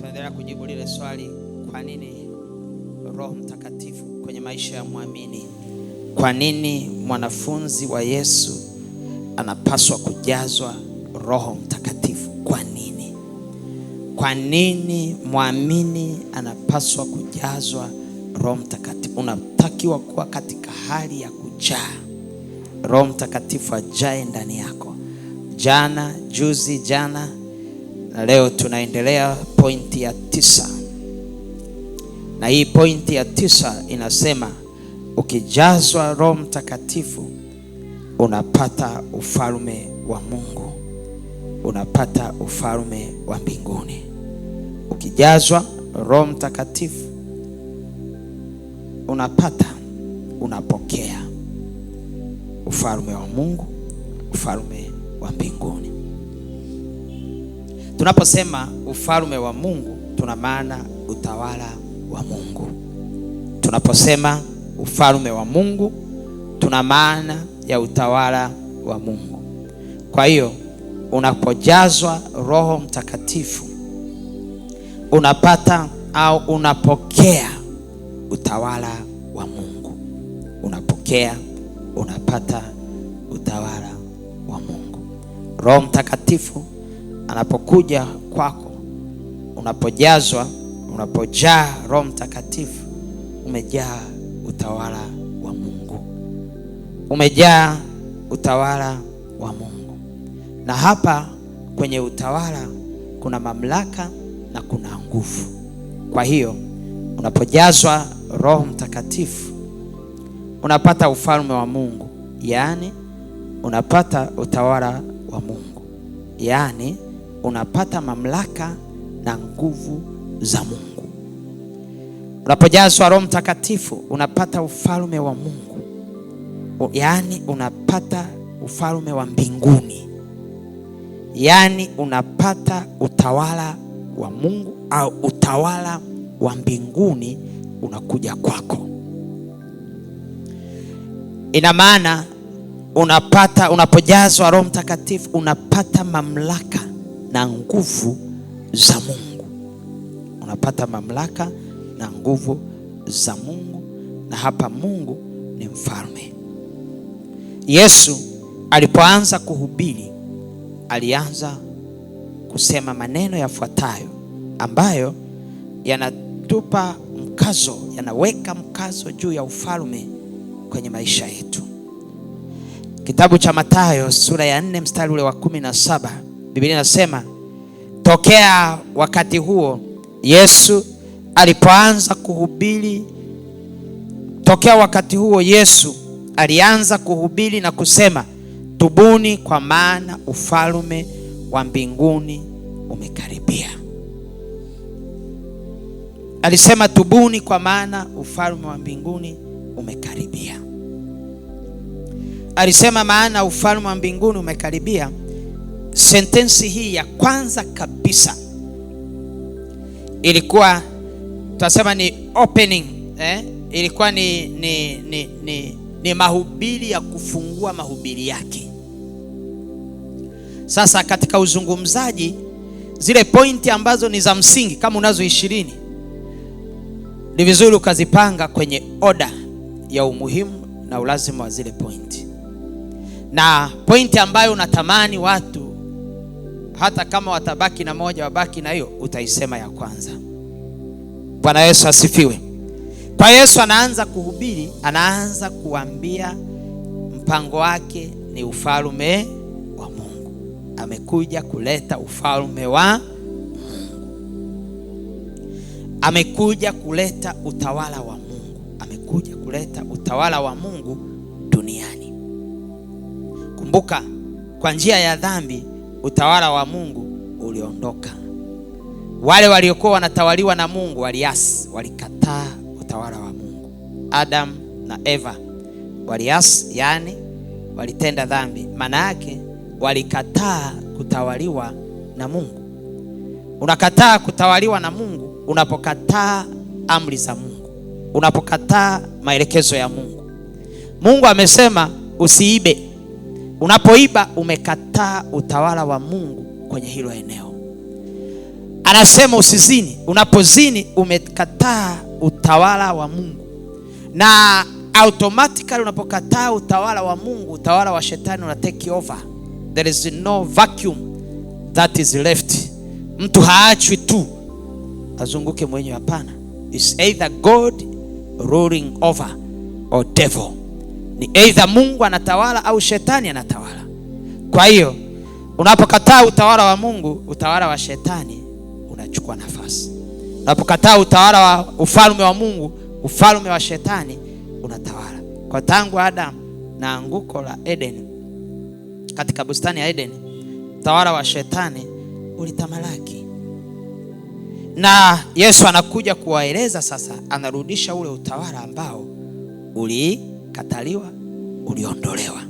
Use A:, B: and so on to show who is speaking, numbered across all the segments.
A: tunaendelea kujibu lile swali, kwa nini Roho Mtakatifu kwenye maisha ya muamini? Kwa nini mwanafunzi wa Yesu anapaswa kujazwa Roho Mtakatifu? Kwa nini? Kwa nini muamini anapaswa kujazwa Roho Mtakatifu? Unatakiwa kuwa katika hali ya kujaa Roho Mtakatifu, ajae ndani yako. Juzi jana na leo tunaendelea pointi ya 9. Na hii pointi ya 9 inasema ukijazwa Roho Mtakatifu unapata ufalme wa Mungu, unapata ufalme wa mbinguni. Ukijazwa Roho Mtakatifu unapokea ufalme wa Mungu, ufalme wa mbinguni. Tunaposema ufalme wa Mungu, tuna maana utawala wa Mungu. Tunaposema ufalme wa Mungu, tuna maana ya utawala wa Mungu. Kwa hiyo unapojazwa Roho Mtakatifu unapata au unapokea utawala wa Mungu. Unapata utawala wa Mungu. Roho Mtakatifu anapokuja kwako, unapojaa Roho Mtakatifu, umejaa utawala wa Mungu. Umejaa utawala wa Mungu. Na hapa kwenye utawala kuna mamlaka na kuna nguvu. Kwa hiyo unapojazwa Roho Mtakatifu unapata ufalme wa Mungu, yaani unapata utawala wa Mungu, yaani unapata mamlaka na nguvu za Mungu. Unapojazwa Roho Mtakatifu unapata ufalme wa Mungu, yaani unapata ufalme wa mbinguni, yaani unapata utawala wa Mungu au utawala wa mbinguni unakuja kwako. Ina maana unapojazwa Roho Mtakatifu unapata mamlaka na nguvu za Mungu. Unapata mamlaka na nguvu za Mungu, na hapa Mungu ni mfalme. Yesu alipoanza kuhubiri, alianza kusema maneno yafuatayo ambayo yanaweka mkazo juu ya ufalme kwenye maisha yetu. Kitabu cha Mathayo sura ya 4 mstari ule wa 17, Biblia inasema tokea wakati huo Yesu alianza kuhubiri na kusema, tubuni kwa maana ufalme wa mbinguni umekaribia. Alisema tubuni kwa maana ufalme wa mbinguni umekaribia. Alisema maana ufalme wa mbinguni umekaribia. Sentensi hii ya kwanza kabisa ilikuwa tutasema ni opening, ilikuwa ni mahubiri ya kufungua mahubiri yake. Sasa katika uzungumzaji, zile pointi ambazo ni za msingi, kama unazo 20, ni vizuri ukazipanga kwenye oda ya umuhimu na ulazima wa zile pointi. Na pointi ambayo unatamani watu hata kama watabaki na moja wabaki na hiyo, utaisema ya kwanza. Bwana Yesu asifiwe. Kwa Yesu anaanza kuhubiri, anaanza kuambia mpango wake ni ufalme wa Mungu. Amekuja kuleta ufalme wa Mungu. Amekuja kuleta utawala wa Mungu. Amekuja kuleta utawala wa Mungu duniani. Kumbuka, kwa njia ya dhambi utawala wa Mungu uliondoka. Wale waliokuwa wanatawaliwa na Mungu waliasi, walikataa utawala wa Mungu. Adam na Eva waliasi, yani walitenda dhambi. Maana yake walikataa kutawaliwa na Mungu. Unakataa kutawaliwa na Mungu unapokataa amri za Mungu, unapokataa maelekezo ya Mungu. Mungu amesema usiibe. Unapoiba umekataa utawala wa Mungu kwenye hilo eneo. anasema usizini. Unapozini umekataa utawala wa Mungu, na automatically unapokataa utawala wa Mungu, utawala wa shetani una take over. There is no vacuum that is left. Mtu haachwi tu azunguke mwenyewe, hapana. It's either God ruling over or devil. Ni either Mungu anatawala au shetani anatawala. Kwa hiyo unapokataa utawala wa Mungu, utawala wa shetani unachukua nafasi. Unapokataa utawala wa ufalme wa Mungu, ufalme wa shetani unatawala. Kwa tangu Adam na anguko la Eden, katika bustani ya Eden, utawala wa shetani ulitamalaki. Na Yesu anakuja kuwaeleza sasa, anarudisha ule utawala ambao ulikataliwa, uliondolewa.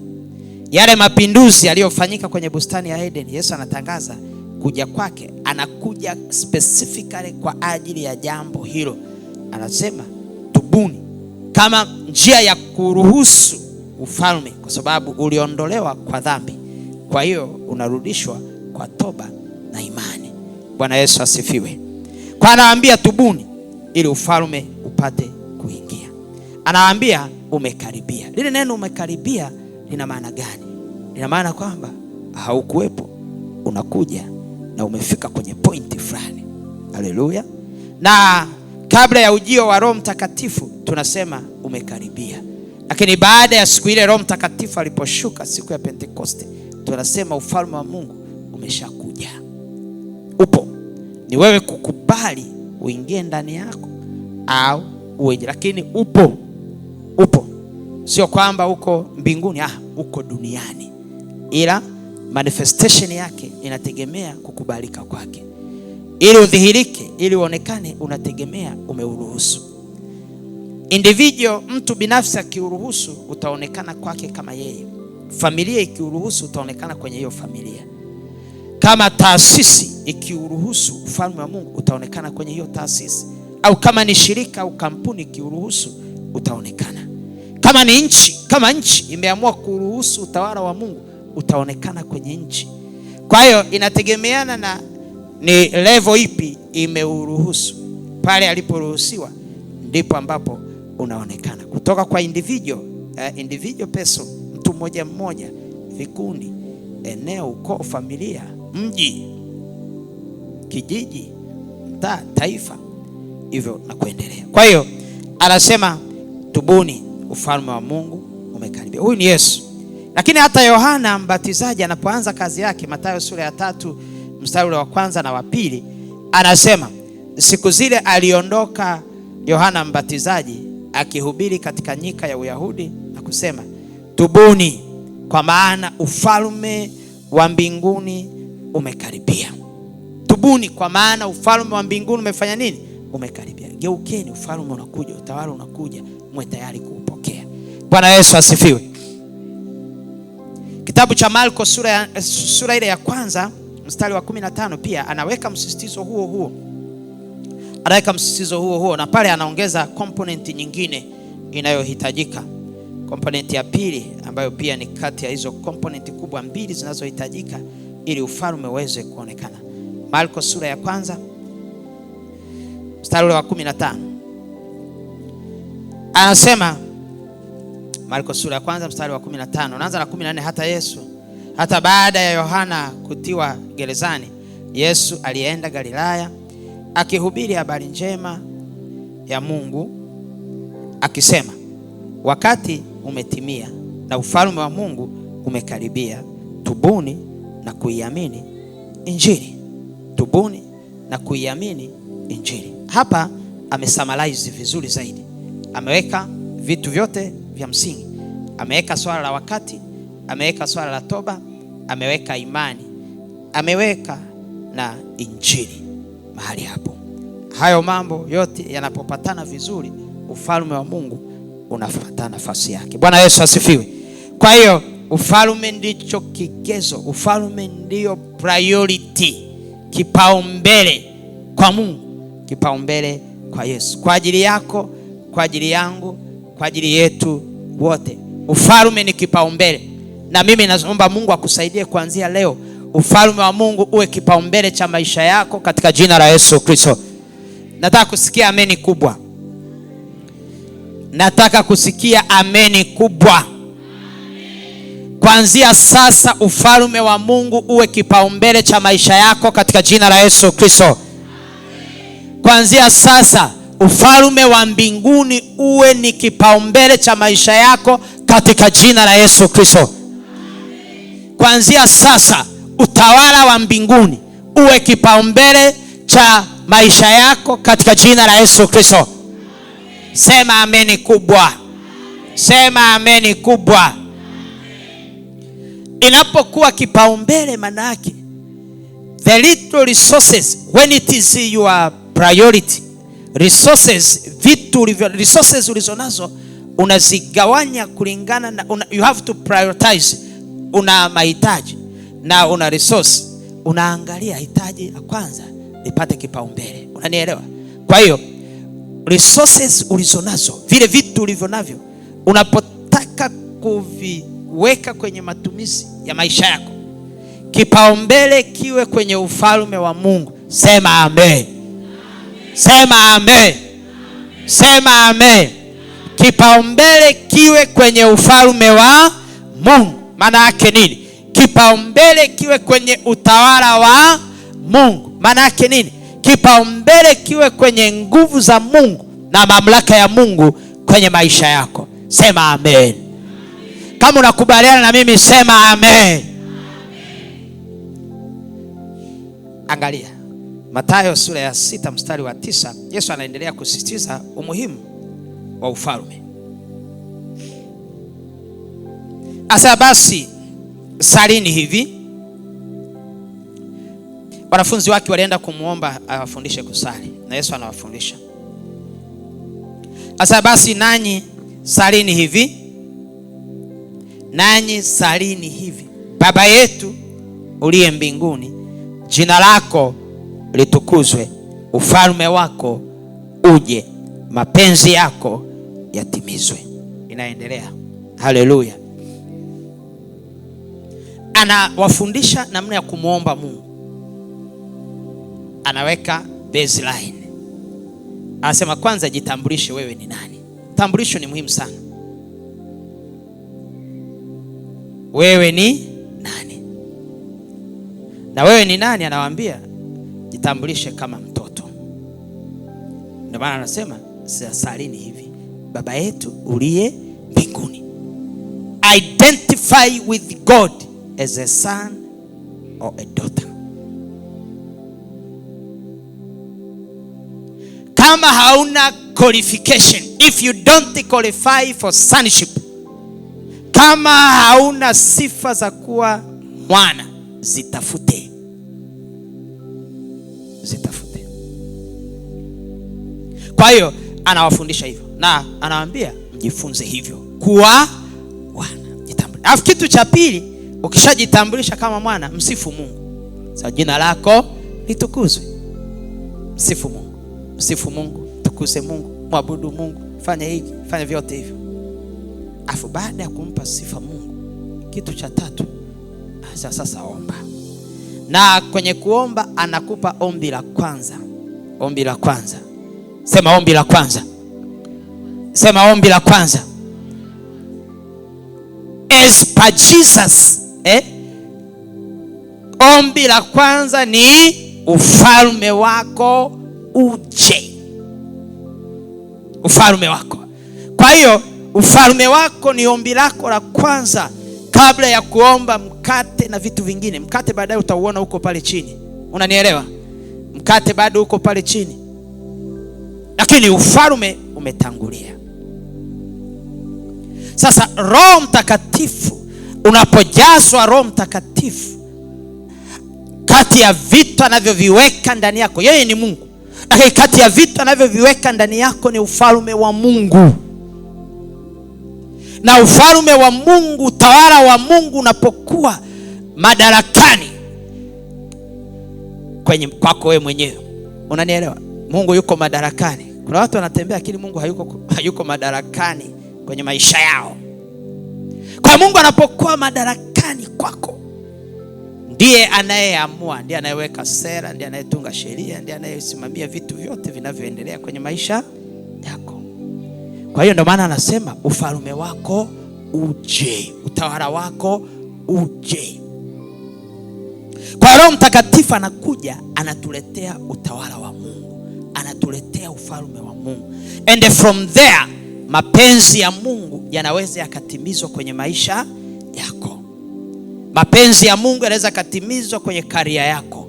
A: Yale mapinduzi yaliyofanyika kwenye bustani ya Eden, Yesu anatangaza kuja kwake. Anakuja specifically kwa ajili ya jambo hilo. Anasema tubuni, kama njia ya kuruhusu ufalme, kwa sababu uliondolewa kwa dhambi. Kwa hiyo unarudishwa kwa toba na imani. Bwana Yesu asifiwe. Kwa anawaambia tubuni ili ufalme upate kuingia. Anawaambia umekaribia. Lile neno umekaribia lina maana gani? Lina maana kwamba haukuwepo, unakuja na umefika kwenye pointi fulani. Haleluya. Na kabla ya ujio wa Roho Mtakatifu tunasema umekaribia. Lakini baada ya siku ile Roho Mtakatifu aliposhuka siku ya Pentekoste, tunasema ufalme wa Mungu umeshakuja. Upo. Ni wewe kukubali uingie ndani yako au uweje, lakini upo. Upo. Sio kwamba uko mbinguni, uko duniani. Ila manifestation yake inategemea kukubalika kwake. Ili udhihirike, ili uonekane, unategemea umeuruhusu. Individual, mtu binafsi akiuruhusu, utaonekana kwake kama yeye. Familia ikiuruhusu, utaonekana kwenye hiyo familia. Kama taasisi ikiuruhusu ufalme wa Mungu, utaonekana kwenye hiyo taasisi. Au kama ni shirika au kampuni ikiuruhusu, utaonekana. Kama ni nchi, kama nchi imeamua kuruhusu utawala wa Mungu, utaonekana kwenye nchi. Kwa hiyo inategemeana na ni level ipi imeuruhusu. Pale aliporuhusiwa ndipo ambapo unaonekana. Kutoka kwa individual person, mtu mmoja mmoja, vikundi, eneo, ukoo, familia, mji, kijiji, mtaa, taifa, hivyo na kuendelea. Kwa hiyo anasema tubuni, ufalme wa Mungu umekaribia. Huyu ni Yesu. Lakini hata Yohana Mbatizaji anapoanza kazi yake, Mathayo sura ya 3 mstari wa 1 na wa 2, anasema siku zile aliondoka Yohana Mbatizaji akihubiri katika nyika ya Uyahudi na kusema, tubuni kwa maana ufalme wa mbinguni umekaribia. Tubuni kwa maana ufalme wa mbinguni umefanya nini? Umekaribia. Geukeni, ufalme unakuja, utawala unakuja, mwe tayari kuupokea. Bwana Yesu asifiwe. Kitabu cha Marko sura ile ya 1 mstari wa 15 pia anaweka msisitizo huo. Na pale anaongeza component nyingine inayohitajika. Component ya pili ambayo pia ni kati ya hizo component kubwa mbili zinazohitajika ili ufalme uweze kuonekana. Marko sura ya 1 mstari wa 15. Anasema Marko sura ya 1 mstari wa 15. Naanza na 14. Hata baada ya Yohana kutiwa gerezani, Yesu alienda Galilaya akihubiri habari njema ya Mungu akisema, wakati umetimia na ufalme wa Mungu umekaribia. Tubuni na kuiamini Injili. Tubuni na kuiamini Injili. Hapa amesummarize vizuri zaidi. Ameweka vitu vyote vya msingi. Ameweka swala la wakati, ameweka swala la toba, ameweka imani, ameweka na Injili mahali hapo. Hayo mambo yote yanapopatana vizuri, ufalme wa Mungu unafuata nafasi yake. Bwana Yesu asifiwe. Kwa hiyo ufalme ndicho kigezo, ufalme ndio priority, kipaumbele kwa Mungu, kipaumbele kwa Yesu, kwa ajili yako, kwa ajili yangu, kwa ajili yetu wote. Ufalme ni kipaumbele. Na mimi naomba Mungu akusaidie kuanzia leo ufalme wa Mungu uwe kipaumbele cha maisha yako katika jina la Yesu Kristo. Nataka kusikia ameni kubwa. Nataka kusikia ameni kubwa. Kuanzia sasa ufalme wa Mungu uwe kipaumbele cha maisha yako katika jina la Yesu Kristo. Kuanzia sasa ufalme wa mbinguni uwe ni kipaumbele cha maisha yako katika jina la Yesu Kristo. Kuanzia sasa utawala wa mbinguni uwe kipaumbele cha maisha yako katika jina la Yesu Kristo. Sema ameni kubwa. Sema ameni kubwa. Inapokuwa kipaumbele, maana yake the little resources, when it is your priority, resources ulizonazo unazigawanya kulingana na you have to prioritize. Una mahitaji na una resource, unaangalia hitaji la kwanza lipate kipaumbele. Unanielewa? Kwa hiyo resources ulizonazo, vile vitu ulivyo navyo, unapotaka kuviweka kwenye matumizi ya maisha yako, kipaumbele kiwe kwenye ufalme wa Mungu. Sema amen. Sema amen. Sema amen. Kipaumbele kiwe kwenye ufalme wa Mungu. Maana yake nini? Kipaumbele kiwe kwenye utawala wa Mungu. Maana yake nini? Kipaumbele kiwe kwenye nguvu za Mungu na mamlaka ya Mungu kwenye maisha yako. Sema amen. Kama unakubaliana na mimi sema amen. Angalia Mathayo sura ya 6 mstari wa 9. Yesu anaendelea kusisitiza umuhimu wa ufalme. Asa basi salini hivi. Wanafunzi wake walienda kumuomba awafundishe kusali, na Yesu anawafundisha. Asa basi nanyi salini hivi. Nanyi salini hivi: Baba yetu uliye mbinguni, jina lako litukuzwe, ufalme wako uje, mapenzi yako yatimizwe. Inaendelea. Haleluya. Anawafundisha namna ya kumuomba Mungu. Anaweka baseline. Anasema kwanza jitambulishe, wewe ni nani? Tambulisho ni muhimu sana. Wewe ni nani? Na wewe ni nani? Anawaambia jitambulishe kama mtoto. Ndio maana anasema salini hivi: Baba yetu uliye mbinguni. Identify with God as a son or a daughter. Kama hauna qualification, if you don't qualify for sonship, kama hauna sifa za kuwa mwana, zitafute. Zitafute. Kwa hiyo anawafundisha hivyo na anawaambia mjifunze hivyo kuwa wana. Jitambulishe. Alafu kitu cha pili, ukishajitambulisha kama mwana, msifu Mungu. Sasa jina lako litukuzwe. Msifu Mungu. Msifu Mungu, tukuze Mungu, mwabudu Mungu, fanya hiki, fanya vyote hivyo. Afu baada ya kumpa sifa Mungu, kitu cha tatu, sasa omba. Na kwenye kuomba anakupa ombi la kwanza. Ombi la kwanza. Sema ombi la kwanza. Sema ombi la kwanza. As per Jesus, ombi la kwanza ni ufalme wako uje. Ufalme wako. Kwa hiyo ufalme wako ni ombi lako la kwanza kabla ya kuomba mkate na vitu vingine. Mkate baadaye utauona huko pale chini. Unanielewa? Mkate bado huko pale chini, lakini ufalme umetangulia. Sasa Roho Mtakatifu, unapojazwa Roho Mtakatifu, kati ya vitu anavyoviweka ndani yako, yeye ni Mungu, lakini kati ya vitu anavyoviweka ndani yako ni ufalme wa Mungu. Na ufalme wa Mungu, utawala wa Mungu unapokuwa madarakani kwenye kwako wewe mwenyewe. Unanielewa? Mungu yuko madarakani. Kuna watu wanatembea lakini Mungu hayuko madarakani kwenye maisha yao. Kwa Mungu anapokuwa madarakani kwako, ndiye anayeamua, ndiye anayeweka sera, ndiye anayetunga sheria, ndiye anayesimamia vitu vyote vinavyoendelea kwenye maisha yako. Kwa hiyo ndio maana anasema ufalme wako uje, utawala wako uje. Kwa Roho Mtakatifu anakuja, anatuletea utawala wa Mungu, anatuletea ufalme wa Mungu. And from there, mapenzi ya Mungu yanaweza yakatimizwa kwenye maisha yako. Mapenzi ya Mungu yanaweza katimizwa kwenye karia yako.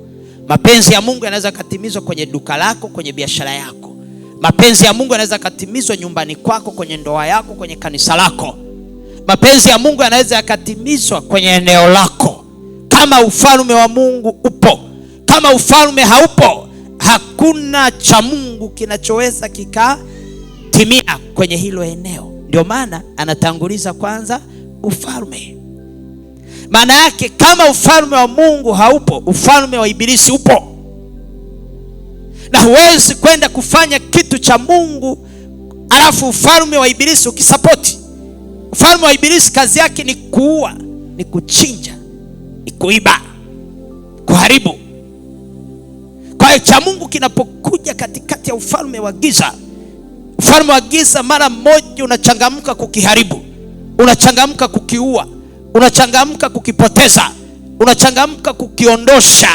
A: Mapenzi ya Mungu yanaweza katimizwa kwenye duka lako, kwenye biashara yako. Mapenzi ya Mungu yanaweza katimizwa nyumbani kwako, kwenye ndoa yako, kwenye kanisa lako. Mapenzi ya Mungu yanaweza yakatimizwa kwenye eneo lako. Kama ufalme wa Mungu upo. Kama ufalme haupo, hakuna cha Mungu kinachoweza kikatimia kwenye hilo eneo. Ndio maana anatanguliza kwanza ufalme. Maana yake kama ufalme wa Mungu haupo, ufalme wa ibilisi upo. Na huwezi kwenda kufanya kitu cha Mungu alafu ufalme wa ibilisi ukisapoti. Ufalme wa ibilisi kazi yake ni kuua, ni kuchinja, ni kuiba, kuharibu. Kwa hiyo cha Mungu kinapokuja katikati ya ufalme wa giza, ufalme wa giza mara moja unachangamka kukiharibu, unachangamka kukiua, unachangamka kukipoteza, unachangamka kukiondosha.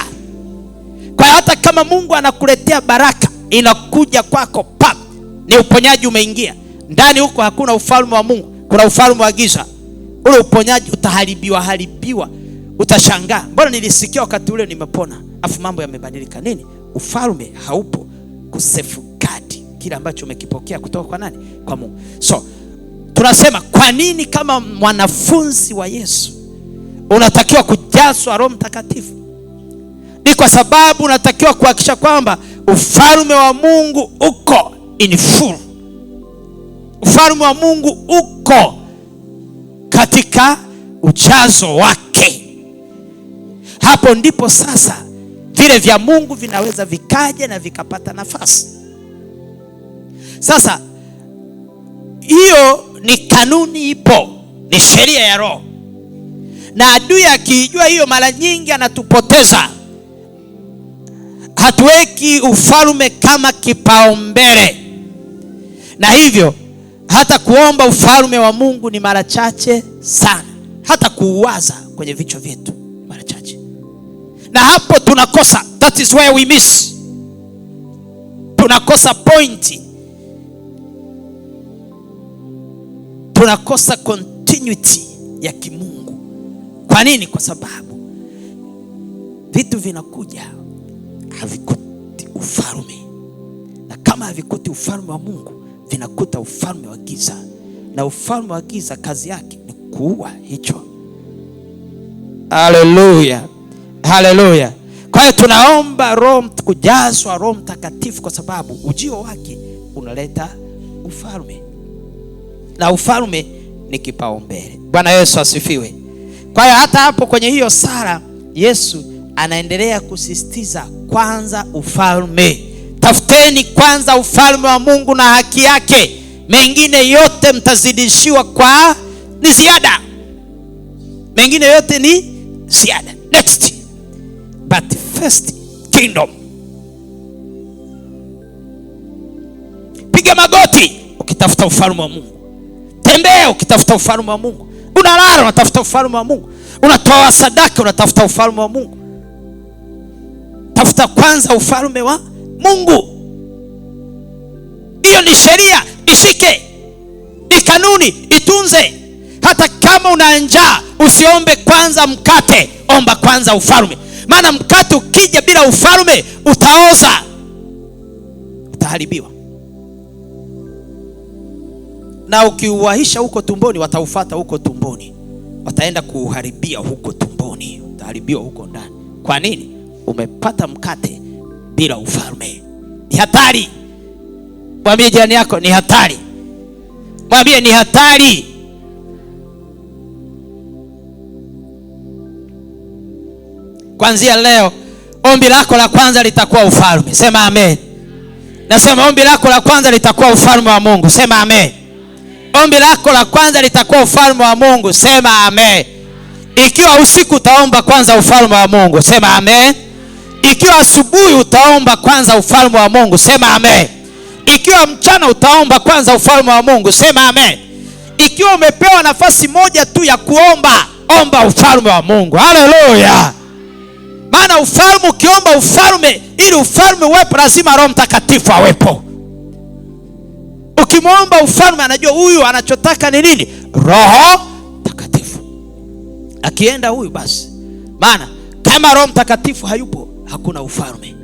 A: Kwa hiyo hata kama Mungu anakuletea baraka, inakuja kwako pap, ni uponyaji umeingia. Ndani huko hakuna ufalme wa Mungu, kuna ufalme wa giza. Ule uponyaji utaharibiwa. Utashangaa, mbona nilisikia wakati ule nimepona, afu mambo yamebadilika. Nini? Ufalme haupo kusafeguard kile ambacho umekipokea kutoka kwa nani? Kwa Mungu. So tunasema kwa nini kama mwanafunzi wa Yesu unatakiwa kujazwa Roho Mtakatifu? Ni kwa sababu unatakiwa kuhakikisha kwamba ufalme wa Mungu uko in full. Ufalme wa Mungu uko katika ujazo wake. Hapo ndipo sasa vile vya Mungu vinaweza vikaja na vikapata nafasi. Sasa hiyo ni kanuni ipo, ni sheria ya Roho. Na adui akijua hiyo, mara nyingi anatupoteza. Hatuweki ufalme kama kipaumbele. Na hivyo hata kuomba ufalme wa Mungu ni mara chache sana. Hata kuuwaza kwenye vichwa vyetu mara chache. Na hapo tunakosa, that is where we miss. Tunakosa pointi. Tunakosa continuity ya kimungu. Kwa nini? Kwa sababu vitu vinakuja havikuti ufalme. Na kama havikuti ufalme wa Mungu, vinakuta ufalme wa giza. Na ufalme wa giza kazi yake ni kuua hicho. Haleluya. Haleluya. Kwa hiyo tunaomba kujazwa Roho Mtakatifu kwa sababu ujio wake unaleta ufalme. Na ufalme ni kipaumbele. Bwana Yesu asifiwe. Kwa hiyo hata hapo kwenye hiyo sala Yesu anaendelea kusisitiza kwanza ufalme. Tafuteni kwanza ufalme wa Mungu na haki yake, mengine yote mtazidishiwa kwa ni ziada. Mengine yote ni ziada. Next. But first kingdom. Piga magoti ukitafuta ufalme wa Mungu. Tembea ukitafuta ufalme wa Mungu. Unalala unatafuta ufalme wa Mungu. Unatoa sadaka unatafuta ufalme wa Mungu. Tafuta kwanza ufalme wa Mungu. Hiyo ni sheria, ishike. Ni kanuni, itunze. Hata kama una njaa, usiombe kwanza mkate, omba kwanza ufalme. Maana mkate ukija bila ufalme utaoza, utaharibiwa. Na ukiuahisha huko tumboni, wataufuata huko tumboni. Wataenda kuuharibia huko tumboni, utaharibiwa huko ndani. Kwa nini? Umepata mkate bila ufalme. Ni hatari. Mwambie jirani yako ni hatari. Mwambie ni hatari. Kuanzia leo ombi lako la kwanza litakuwa ufalme. Sema amen. Nasema ombi lako la kwanza litakuwa ufalme wa Mungu. Sema amen. Ombi lako la kwanza litakuwa ufalme wa Mungu. Sema amen. Ikiwa usiku utaomba kwanza ufalme wa Mungu, sema amen. Ikiwa asubuhi utaomba kwanza ufalme wa Mungu, sema amen. Ikiwa mchana utaomba kwanza ufalme wa Mungu, sema amen. Ikiwa umepewa nafasi moja tu ya kuomba, omba ufalme wa Mungu. Haleluya. Maana ufalme, ukiomba ufalme, ili ufalme uwepo lazima Roho Mtakatifu awepo. Ukimwomba ufalme, anajua huyu anachotaka ni nini? Roho Mtakatifu. Akienda huyu basi. Maana kama Roho Mtakatifu hayupo, hakuna ufalme.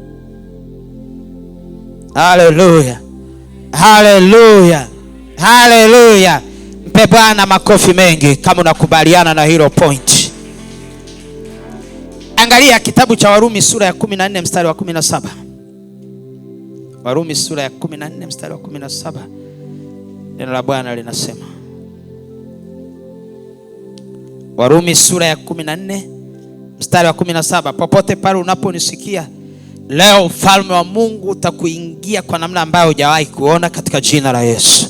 A: Haleluya. Haleluya. Haleluya. Mpe Bwana makofi mengi kama unakubaliana na hilo point. Angalia kitabu cha Warumi sura ya 14 mstari wa 17. Warumi sura ya 14 mstari wa 17. Neno la Bwana linasema. Warumi sura ya 14 mstari wa 17. Popote pale unaponisikia leo, ufalme wa Mungu utakuingia kwa namna ambayo hujawahi kuona katika jina la Yesu.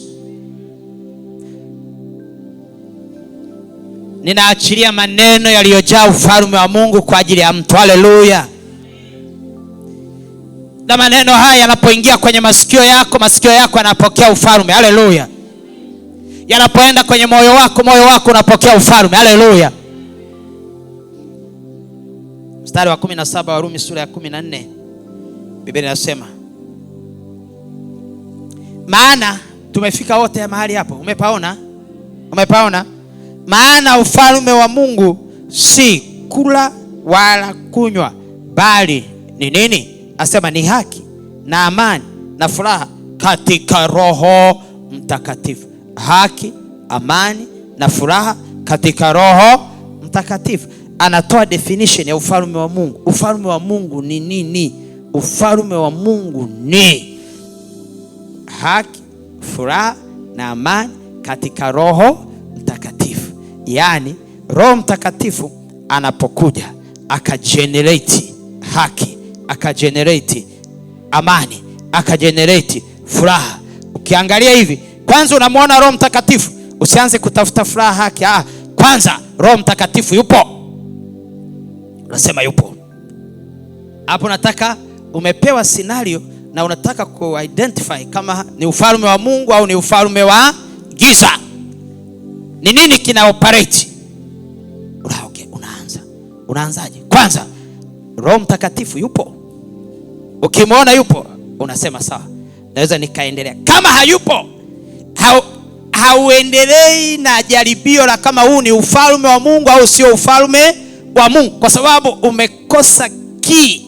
A: Ninaachilia maneno yaliyojaa ufalme wa Mungu kwa ajili ya mtu. Haleluya. Na maneno haya yanapoingia kwenye masikio yako, masikio yako yanapokea ufalme. Haleluya. Yanapoenda kwenye moyo wako, moyo wako unapokea ufalme. Haleluya. Mstari wa 17 Warumi sura ya 14. Biblia inasema, maana tumefika wote mahali hapo. Umepaona? Umepaona? Maana ufalme wa Mungu si kula wala kunywa, bali ni nini? Asema ni haki na amani na furaha katika Roho Mtakatifu. Haki, amani na furaha katika Roho Mtakatifu. Anatoa definition ya ufalme wa Mungu. Ufalme wa Mungu ni nini? Ufalme wa Mungu ni haki, furaha na amani katika Roho Mtakatifu. Yaani Roho Mtakatifu anapokuja akagenerate haki, akagenerate amani, akagenerate furaha. Ukiangalia hivi, kwanza unamwona Roho Mtakatifu, usianze kutafuta furaha, haki. Kwanza Roho Mtakatifu yupo. Unasema yupo. Hapo nataka umepewa scenario na unataka ku-identify kama ni ufalme wa Mungu au ni ufalme wa giza. Ni nini kina operate? Okay, unaanzaje? Kwanza Roho Mtakatifu yupo. Ukimwona yupo, unasema sawa, naweza nikaendelea. Kama hayupo, hauendelei na jaribio la kama huu ni ufalme wa Mungu au sio ufalme wa Mungu, kwa sababu umekosa key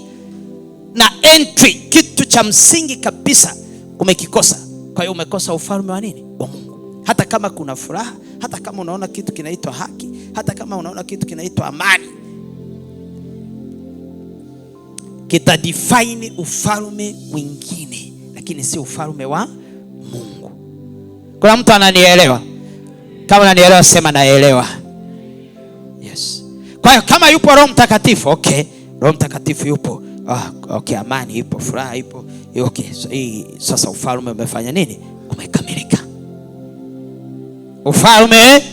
A: na entry, kitu cha msingi kabisa umekikosa. Kwa hiyo umekosa ufalme wa nini? Wa Mungu. Hata kama kuna furaha, hata kama unaona kitu kinaitwa haki, hata kama unaona kitu kinaitwa amani, kita define ufalme mwingine, lakini si ufalme wa Mungu. Kuna mtu ananielewa? Kama unanielewa sema naelewa. Yes. Kwa hiyo kama yupo Roho Mtakatifu, okay, Roho Mtakatifu yupo. Okay, amani ipo, furaha ipo. Okay, so sasa ufalme umefanya nini? Umekamilika. Ufalme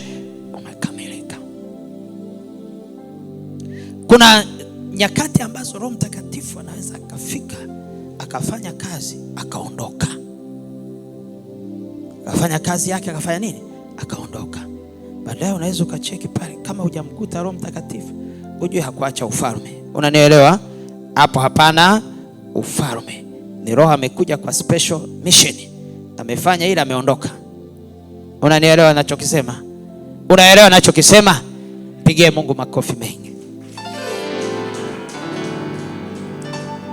A: umekamilika. Kuna nyakati ambazo Roho Mtakatifu anaweza akafika, akafanya kazi, akaondoka. Akafanya kazi yake, akafanya nini? Akaondoka. Baadaye unaweza ukacheki pale, kama hujamkuta Roho Mtakatifu, ujue hakuacha ufalme. Unanielewa? Hapo hapana ufalme. Ni Roho amekuja kwa special mission. Amefanya ile, ameondoka. Unanielewa ninachokisema? Unaelewa ninachokisema? Pigie Mungu makofi mengi.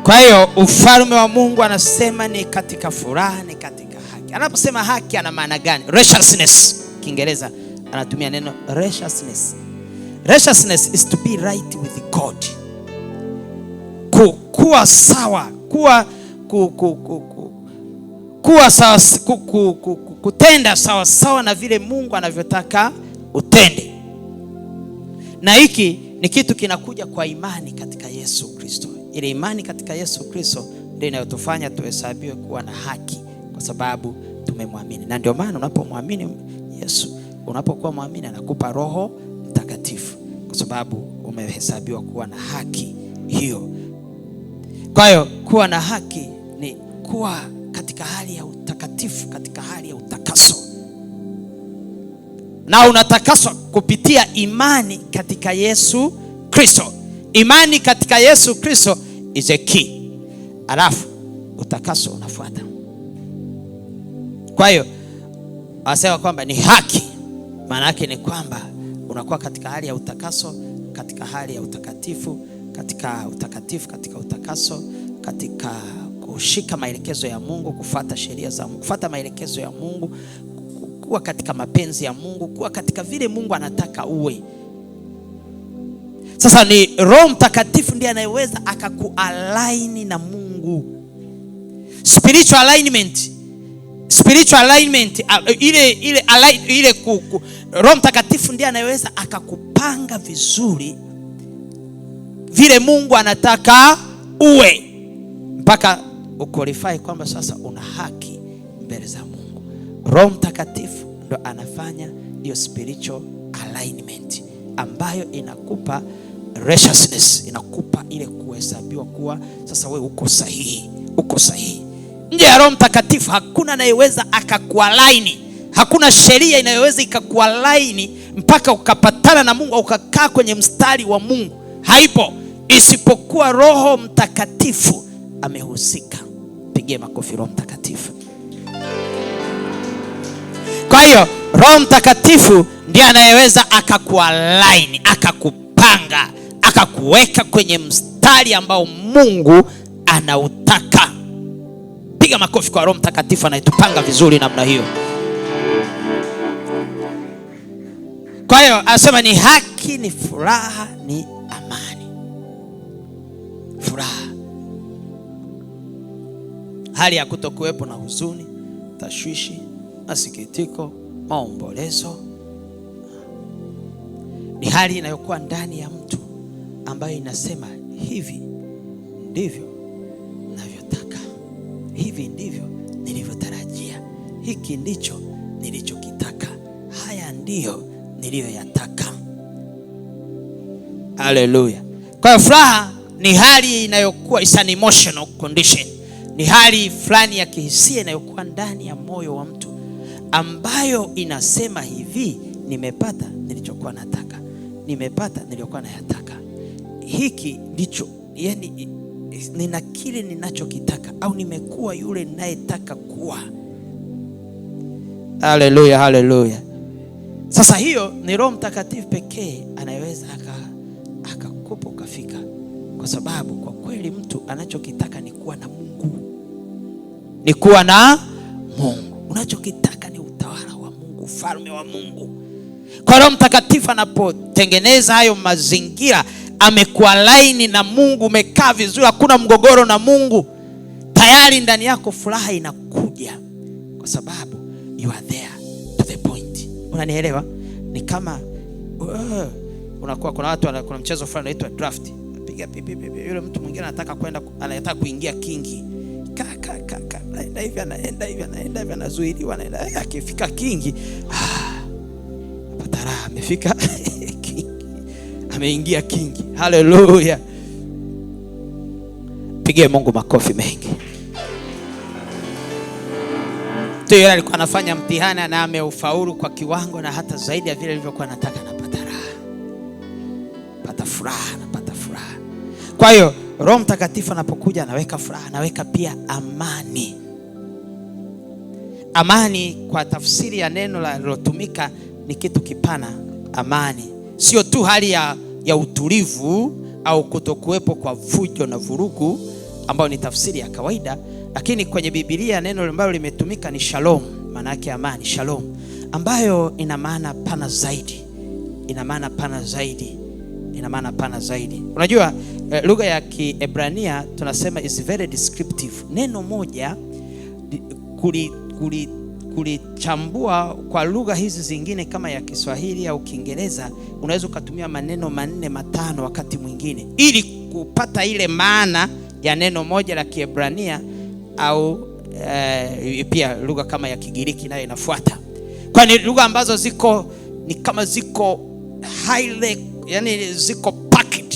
A: Kwa hiyo ufalme wa Mungu anasema ni katika furaha, ni katika haki. Anaposema haki ana maana gani? Righteousness. Kiingereza anatumia neno righteousness. Righteousness is to be right with God. Kuwa sawa, kuwa sawa, kutenda sawa sawa na vile Mungu anavyotaka utende. Na hiki ni kitu kinakuja kwa imani katika Yesu Kristo. Ile imani katika Yesu Kristo ndio inayotufanya tuhesabiwe kuwa na haki, kwa sababu tumemwamini. Na ndio maana unapomwamini Yesu, unapokuwa muamini, anakupa Roho Mtakatifu, kwa sababu umehesabiwa kuwa na haki hiyo. Kwa hiyo kuwa na haki ni kuwa katika hali ya utakatifu, katika hali ya utakaso, na unatakaswa kupitia imani katika Yesu Kristo. Imani katika Yesu Kristo is a key, alafu utakaso unafuata. Kwa hiyo asema kwamba ni haki, maana yake ni kwamba unakuwa katika hali ya utakaso, katika hali ya utakatifu, katika utakatifu, katika utakaso, katika kushika maelekezo ya Mungu, kufuata sheria za Mungu, kufuata maelekezo ya Mungu, kuwa katika mapenzi ya Mungu, kuwa katika vile Mungu anataka uwe. Sasa ni Roho Mtakatifu ndiye anayeweza akakualign na Mungu. Spiritual alignment ile Roho Mtakatifu ndiye anayeweza akakupanga vizuri vile Mungu anataka uwe, mpaka uqualify kwamba sasa una haki mbele za Mungu. Roho Mtakatifu ndo anafanya hiyo spiritual alignment ambayo inakupa righteousness, inakupa ile kuhesabiwa kuwa sasa wewe uko sahihi, uko sahihi. Nje ya Roho Mtakatifu hakuna anayeweza akakualaini. Hakuna sheria inayoweza ikakualaini mpaka ukapatana na Mungu au ukakaa kwenye mstari wa Mungu. Haipo, isipokuwa Roho Mtakatifu amehusika. Pigie makofi Roho Mtakatifu. Kwa hiyo Roho Mtakatifu ndiye anayeweza akakualaini, akakupanga, akakuweka kwenye mstari ambao Mungu anautaka. Piga makofi kwa Roho Mtakatifu anayetupanga vizuri namna hiyo. Kwa hiyo anasema ni haki, ni furaha, ni amani. Furaha, hali ya kutokuwepo na huzuni, tashwishi, masikitiko, maombolezo. Ni hali inayokuwa ndani ya mtu ambayo inasema hivi ndivyo ninavyotaka, hivi ndivyo nilivyotarajia, hiki ndicho nilichokitaka, haya ndiyo niliyoyataka. Haleluya. Kwa hiyo furaha ni hali inayokuwa is an emotional condition. Ni hali fulani ya kihisia inayokuwa ndani ya moyo wa mtu ambayo inasema hivi, nimepata nilichokuwa nataka, nimepata niliyokuwa nayataka, hiki ndicho, yani nina kile ninachokitaka, au nimekuwa yule ninayetaka kuwa. Haleluya, haleluya. Sasa hiyo ni Roho Mtakatifu pekee anayeweza akakupa ukafika, kwa sababu kwa kweli mtu anachokitaka ni kuwa na Mungu, ni kuwa na Mungu. Unachokitaka ni utawala wa Mungu, ufalme wa Mungu. Kwa Roho Mtakatifu anapotengeneza hayo mazingira, amekualaini na Mungu, umekaa vizuri, hakuna mgogoro na Mungu, tayari ndani yako furaha inakuja, kwa sababu you are there to the point. Unanielewa? Ni kama unakuwa, kuna watu kuna mchezo fulani unaitwa draft. Piga pipi, yule mtu mwingine anataka kuingia kingi. Anaenda hivi, anaenda hivi, anazuiliwa, anaenda, akifika kingi, apata raha, amefika kingi, ameingia kingi. Haleluya. Pigie Mungu makofi mengi. Tu yule alikuwa anafanya mtihani na ameufaulu kwa kiwango na hata zaidi ya vile alivyokuwa anataka, anapata raha, pata furaha, anapata furaha. Kwa hiyo Roho Mtakatifu anapokuja anaweka furaha, anaweka pia amani. Amani kwa tafsiri ya neno lilotumika ni kitu kipana. Amani sio tu hali ya utulivu au kutokuwepo kwa fujo na vurugu ambayo ni tafsiri ya kawaida, lakini kwenye Biblia neno ambalo limetumika ni shalom, maana yake amani, shalom, ambayo ina maana pana zaidi, ina maana pana zaidi, ina maana pana zaidi. Unajua lugha ya Kiebrania tunasema is very descriptive. Neno moja kulichambua kwa lugha hizi zingine kama ya Kiswahili au Kiingereza, unaweza kutumia maneno 4 5 wakati mwingine ili kupata ile maana ya neno moja la Kiebrania, au pia lugha kama ya Kigiriki nayo inafuata. Kwa ni lugha ambazo ziko ni kama ziko yani ziko packed,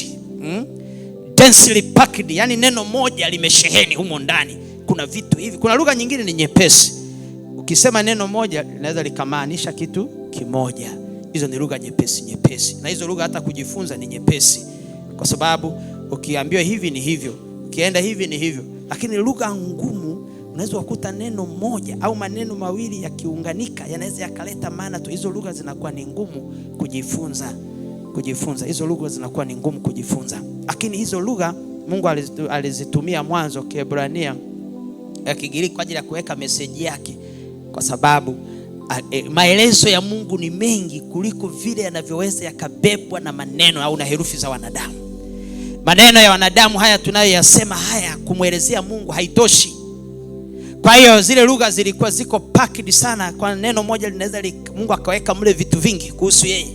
A: densely packed, yani neno moja limesheheni humo ndani. Kuna vitu hivi. Kuna lugha nyingine ni nyepesi. Ukisema neno moja linaweza likamaanisha kitu kimoja. Hizo ni lugha nyepesi. Na hizo lugha hata kujifunza ni nyepesi, kwa sababu ukiambiwa hivi ni hivyo, ukienda hivi ni hivyo. Lakini lugha ngumu unaweza kukuta neno moja au maneno mawili yakiunganika yanaweza yakaleta maana tu. Hizo lugha zinakuwa ni ngumu kujifunza. Hizo lugha zinakuwa ni ngumu kujifunza. Lakini hizo lugha Mungu alizitumia mwanzo, Kiebrania, Kigiriki kwa ajili ya kuweka message yake, kwa sababu maelezo ya Mungu ni mengi kuliko vile yanavyoweza yakabebwa na maneno au na herufi za wanadamu. Maneno ya wanadamu haya tunayoyasema haya kumwelezea Mungu haitoshi. Kwa hiyo zile lugha zilikuwa ziko packed sana. Kwa neno moja linaweza Mungu akaweka mle vitu vingi kuhusu yeye.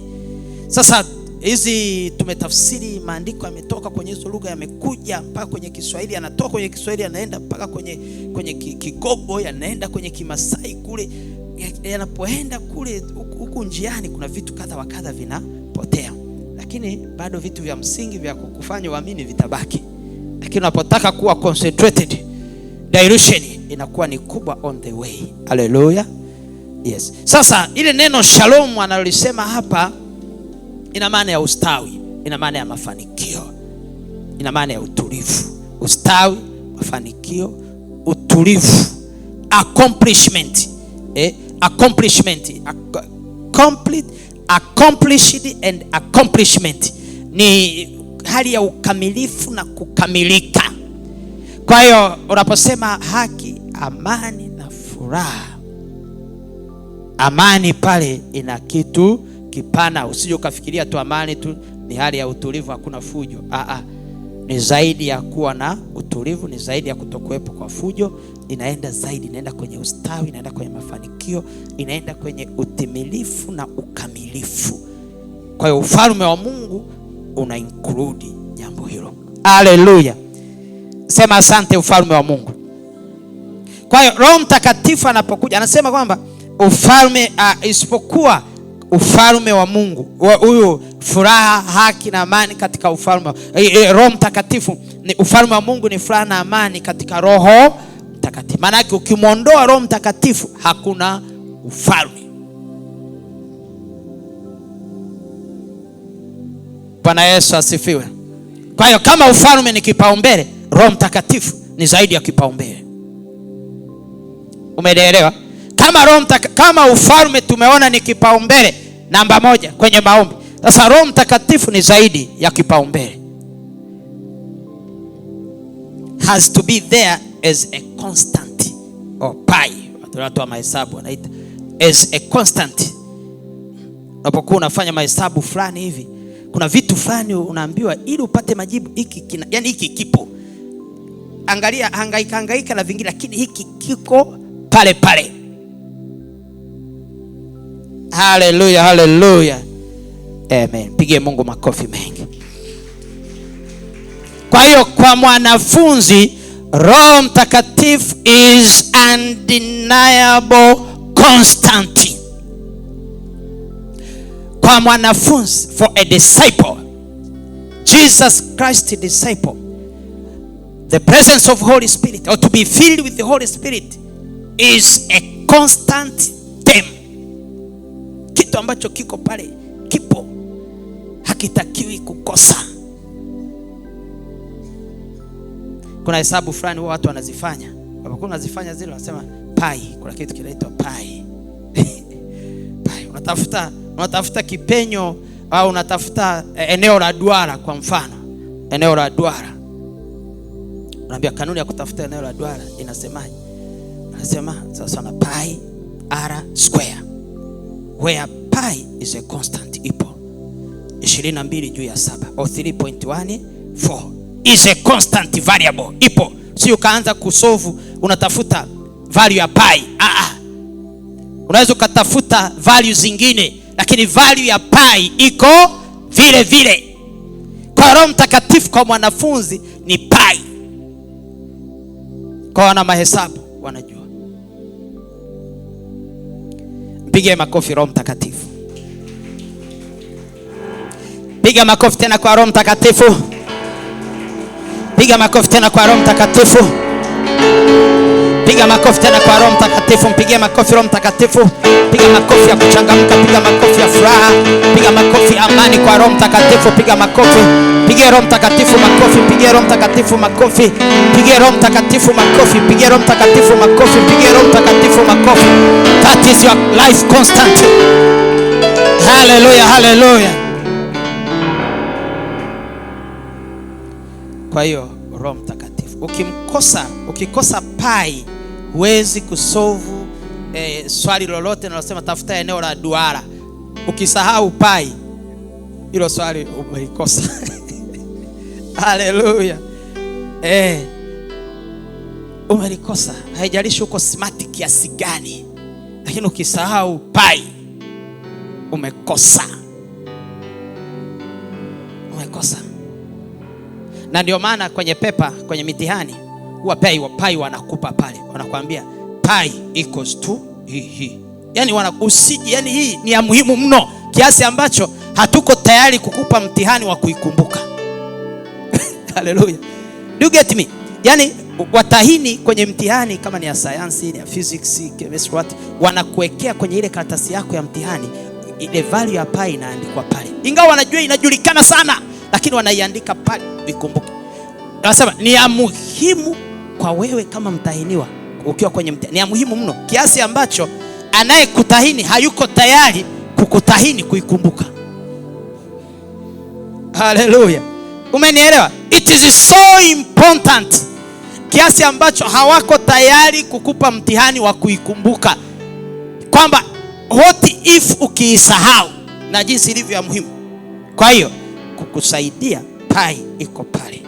A: Sasa hizi tumetafsiri, maandiko yametoka kwenye hizo lugha yamekuja mpaka kwenye Kiswahili, yanatoka kwenye Kiswahili yanaenda mpaka kwenye Kigogo, yanaenda kwenye Kimasai kule. Yanapoenda kule huku njiani kuna vitu kadha wa kadha vinapotea, lakini bado vitu vya msingi vya kukufanya uamini vitabaki. Lakini unapotaka kuwa concentrated, dilution inakuwa ni kubwa on the way. Hallelujah. Yes. Sasa ile neno shalom analolisema hapa ina maana ya ustawi, ina maana ya mafanikio, ina maana ya utulivu. Ustawi, mafanikio, utulivu, accomplishment. Accomplished and accomplishment ni hali ya ukamilifu na kukamilika. Kwa hiyo unaposema haki, amani na furaha, amani pale ina kitu kipana. Usije ukafikiria tu amani tu ni hali ya utulivu, hakuna fujo. Ni zaidi ya kuwa na utulivu, ni zaidi ya kutokuwepo kwa fujo. Inaenda zaidi, inaenda kwenye ustawi, inaenda kwenye mafanikio, inaenda kwenye utimilifu na ukamilifu. Kwa hiyo ufalme wa Mungu una include jambo hilo. Haleluya. Sema asante ufalme wa Mungu. Kwa hiyo Roho Mtakatifu anapokuja anasema kwamba ufalme isipokuwa ufalme wa Mungu, huyo furaha, haki na amani katika ufalme. Roho Mtakatifu ni ufalme wa Mungu, ni furaha na amani katika Roho Mtakatifu. Maana yake ukimwondoa Roho Mtakatifu hakuna ufalme. Bwana Yesu asifiwe. Kwa hiyo kama ufalme ni kipaumbele, Roho Mtakatifu ni zaidi ya kipaumbele. Umeelewa? Kama ufalme tumeona ni kipaumbele namba moja kwenye maombi, sasa Roho Mtakatifu ni zaidi ya kipaumbele. Has to be there as a constant or pi. Watu wa mahesabu wanaita as a constant. Unapokuwa unafanya mahesabu fulani hivi, kuna vitu fulani unaambiwa ili upate majibu, yani hiki kipo. Angalia, hangaika na vingine, lakini hiki kiko pale pale. Hallelujah, hallelujah. Amen. Pigie Mungu makofi mengi. Kwa hiyo kwa mwanafunzi, Roho Mtakatifu is undeniable constant. Kwa mwanafunzi, for a disciple, Jesus Christ disciple, the presence of Holy Spirit, or to be filled with the Holy Spirit, is a constant theme. Kitu ambacho kiko pale, kipo, hakitakiwi kukosa. Kuna hesabu fulani watu wanazifanya, wapo wanazifanya zile, wanasema pi, kuna kitu kinaitwa pi. Pi, unatafuta kipenyo au unatafuta eneo la duara. Kwa mfano, eneo la duara, unaambia kanuni ya kutafuta eneo la duara inasemaje? Anasema sasa na pi r square, where pi is a constant, ipo 22 juu ya 7 or 3.14 is a constant variable, ipo. Sio kaanza kusolve unatafuta value ya pi. Unaweza kutafuta value zingine, lakini value ya pi iko vile vile. Kwa Roho Mtakatifu kwa mwanafunzi ni pi. Kwa wana mahesabu wanajua. Mpige makofi Roho Mtakatifu. Piga makofi tena kwa Roho Mtakatifu. Piga makofi tena kwa Roho Mtakatifu. Piga makofi tena kwa Roho Mtakatifu. Mpigie makofi Roho Mtakatifu. Piga makofi ya kuchangamka, piga makofi ya furaha, piga makofi ya amani kwa Roho Mtakatifu. Piga makofi. Pigie Roho Mtakatifu makofi, pigie Roho Mtakatifu makofi, pigie Roho Mtakatifu makofi, pigie Roho Mtakatifu makofi, pigie Roho Mtakatifu makofi. That is your life constant. Hallelujah, hallelujah. Kwa hiyo Roho Mtakatifu ukikosa pai, huwezi kusolve swali lolote linalosema tafuta eneo la duara. Ukisahau pai, hilo swali umelikosa. Hallelujah. Umelikosa. Haijalishi uko smart kiasi gani, lakini ukisahau pai, umekosa. Na ndio maana kwenye pepa, kwenye mitihani, huwa pai wanakupa pale. Wanakuambia pi equals to hii. Yaani yani hii ni ya muhimu mno kiasi ambacho hatuko tayari kukupa mtihani wa kuikumbuka. Hallelujah. Do you get me? Yaani watahini kwenye mtihani kama ni ya sayansi, ni ya physics, chemistry, wanakuwekea kwenye ile karatasi yako ya mtihani ile value ya pi inaandikwa pale. Ingawa wanajua inajulikana sana, lakini wanaiandika pale uikumbuke. Wanasema ni ya muhimu kwa wewe kama mtahiniwa ukiwa kwenye mtihani. Ni ya muhimu mno kiasi ambacho anayekutahini hayuko tayari kukutahini kuikumbuka. Hallelujah. Umenielewa? It is so important kiasi ambacho hawako tayari kukupa mtihani wa kuikumbuka, kwamba what if ukiisahau na jinsi ilivyo ya muhimu. Kwa hiyo kukusaidia pai iko pale.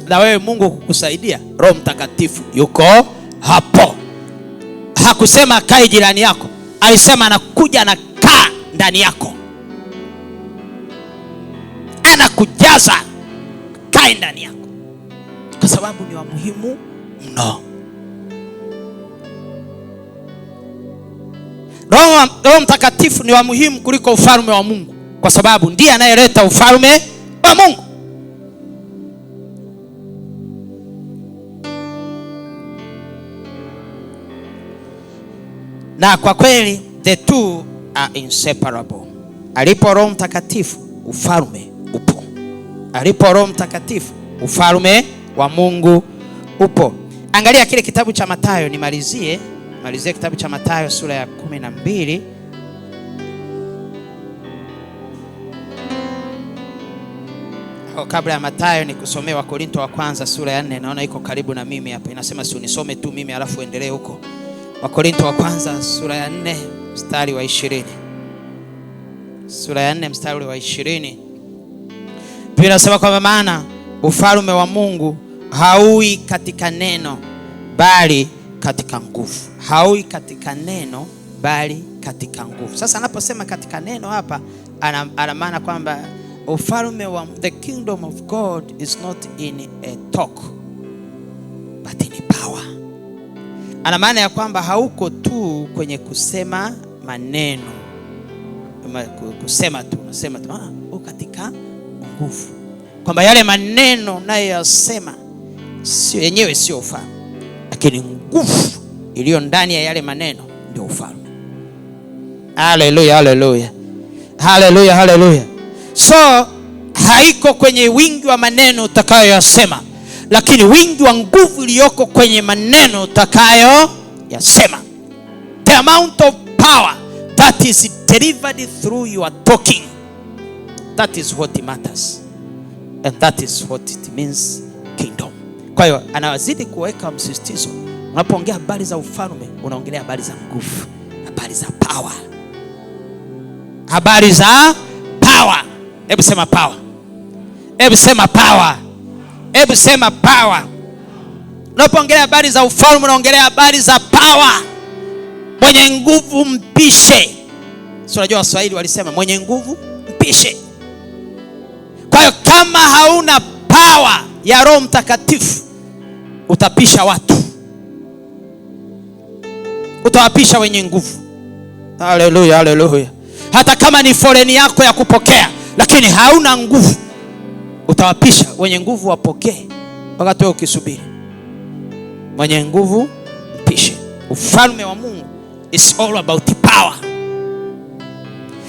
A: Na wewe Mungu kukusaidia, Roho Mtakatifu yuko hapo. Hakusema kai jirani yako, alisema anakuja na kaa ndani yako. Anakujaza kai ndani yako, kwa sababu ni wa muhimu mno. Roho Mtakatifu ni wa muhimu kuliko ufalme wa Mungu, kwa sababu ndiye anayeleta ufalme wa Mungu. Na kwa kweli the two are inseparable. Alipo Roho Mtakatifu, ufalme upo. Alipo Roho Mtakatifu, ufalme wa Mungu upo. Angalia kile kitabu cha Mathayo, nimalizie kitabu cha Mathayo sura ya 12. Kabla ya Mathayo ni kusomea Wakorintho wa kwanza sura ya 4. Naona iko karibu na mimi hapa. Inasema si unisome tu mimi alafu endelee huko. Wakorintho wa kwanza sura ya 4 mstari wa 20. Sura ya 4 mstari wa 20. Biblia inasema kwamba maana ufalme wa Mungu haui katika neno bali katika nguvu. Haui katika neno bali katika nguvu. Sasa anaposema katika neno hapa, ana maana kwamba ufalme wa the kingdom of God is not in a talk but in power. Ana maana ya kwamba hauko tu kwenye kusema maneno, kusema tu, uko katika nguvu. Kwamba yale maneno nayo yasema sio yenyewe, sio ufalme, lakini nguvu iliyo ndani ya yale maneno ndio ufalme. Hallelujah, hallelujah. Hallelujah, hallelujah. So haiko kwenye wingi wa maneno utakayoyasema, lakini wingi wa nguvu iliyoko kwenye maneno utakayoyasema. The amount of power that is delivered through your talking, that is what matters, and that is what it means kingdom. Kwa hiyo anawazidi kuweka msisitizo. Unapoongea habari za ufalme, unaongelea habari za nguvu, habari za power. Habari za power. Hebu sema power. Hebu sema power. Hebu sema power. Unapoongelea habari za ufalme, unaongelea habari za power. Mwenye nguvu mpishe. Sio, unajua Waswahili walisema mwenye nguvu mpishe. Kwa hiyo kama hauna power ya Roho Mtakatifu, utapisha watu. Utawapisha wenye nguvu. Hallelujah, hallelujah. hata kama ni foleni yako ya kupokea, lakini hauna nguvu, utawapisha wenye nguvu wapokee, wakati wewe ukisubiri. Mwenye nguvu mpishe. Ufalme wa Mungu is all about power.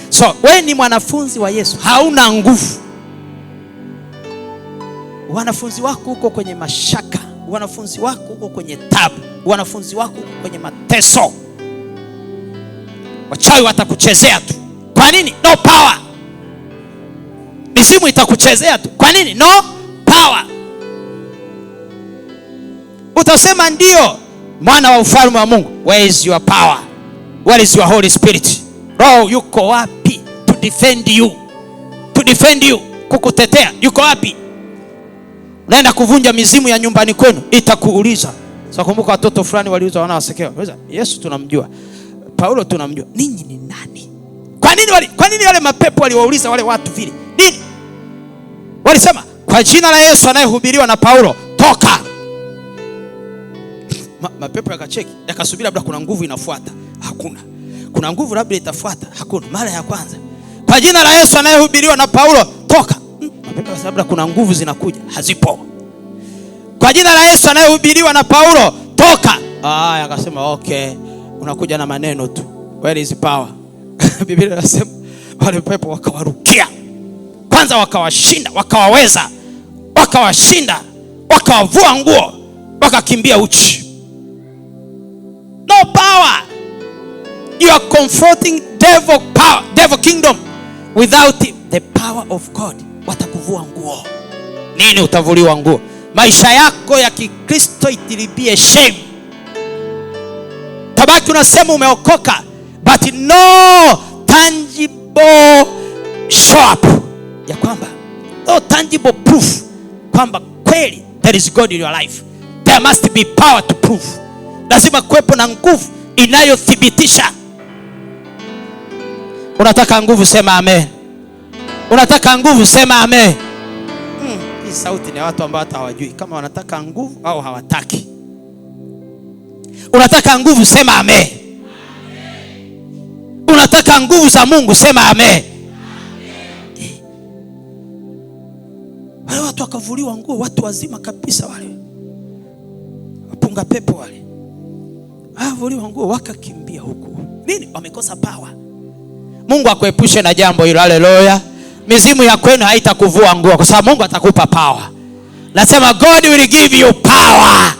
A: So wewe ni mwanafunzi wa Yesu, hauna nguvu. Wanafunzi wako huko kwenye mashaka, wanafunzi wako huko kwenye tabu, wanafunzi wako huko kwenye mateso. Wachawi watakuchezea tu. Kwa nini? No power. Mizimu itakuchezea tu. Kwa nini? No power. Utasema ndio mwana wa ufalme wa Mungu. Where is your power? Where is your Holy Spirit? Roho yuko wapi to defend you? To defend you, kukutetea. Yuko wapi? Unaenda kuvunja mizimu ya nyumbani kwenu, itakuuliza. Sasa kumbuka watoto fulani waliuza, wanawasekewa. Yesu tunamjua, Paulo tunamjua, ninyi ni nani? Kwa nini wale mapepo waliwauliza wale watu vile? Nini? Walisema kwa jina la Yesu anayehubiriwa na Paulo, toka. Mapepo yakacheki, yakasubiri labda kuna nguvu inafuata. Hakuna. Kuna nguvu labda itafuata. Hakuna. Mara ya kwanza, kwa jina la Yesu anayehubiriwa na Paulo, toka. Mapepo labda kuna nguvu zinakuja. Hazipo. Kwa jina la Yesu anayehubiriwa na Paulo, toka. Akasema okay, unakuja na maneno tu. Where is power? Biblia inasema wale pepo wakawarukia. Kwanza wakawashinda, wakawaweza, wakawashinda, wakawavua nguo, wakakimbia uchi. No power. You are confronting devil power, devil kingdom without the power of God. Watakuvua nguo. Nini utavuliwa nguo? Maisha yako ya Kikristo itilibie shame. Tabaki unasema umeokoka, but no tangible show up ya kwamba, no tangible proof kwamba kweli there is God in your life. There must be power to prove. Lazima kuwepo na nguvu inayothibitisha. Unataka nguvu, sema amen. Unataka nguvu, sema amen. Hii sauti ni watu ambao hata hawajui kama wanataka nguvu au hawataki. Unataka nguvu, sema amen. Unataka nguvu za Mungu, sema amen. Wale watu wakavuliwa nguo, watu wazima kabisa wale, wapunga pepo wale, wavuliwa nguo wakakimbia huku. Nini? Wamekosa power. Mungu akuepushe na jambo hilo. Haleluya. Mizimu ya kwenu haitakuvua nguo, kwa sababu Mungu atakupa power. Nasema God will give you power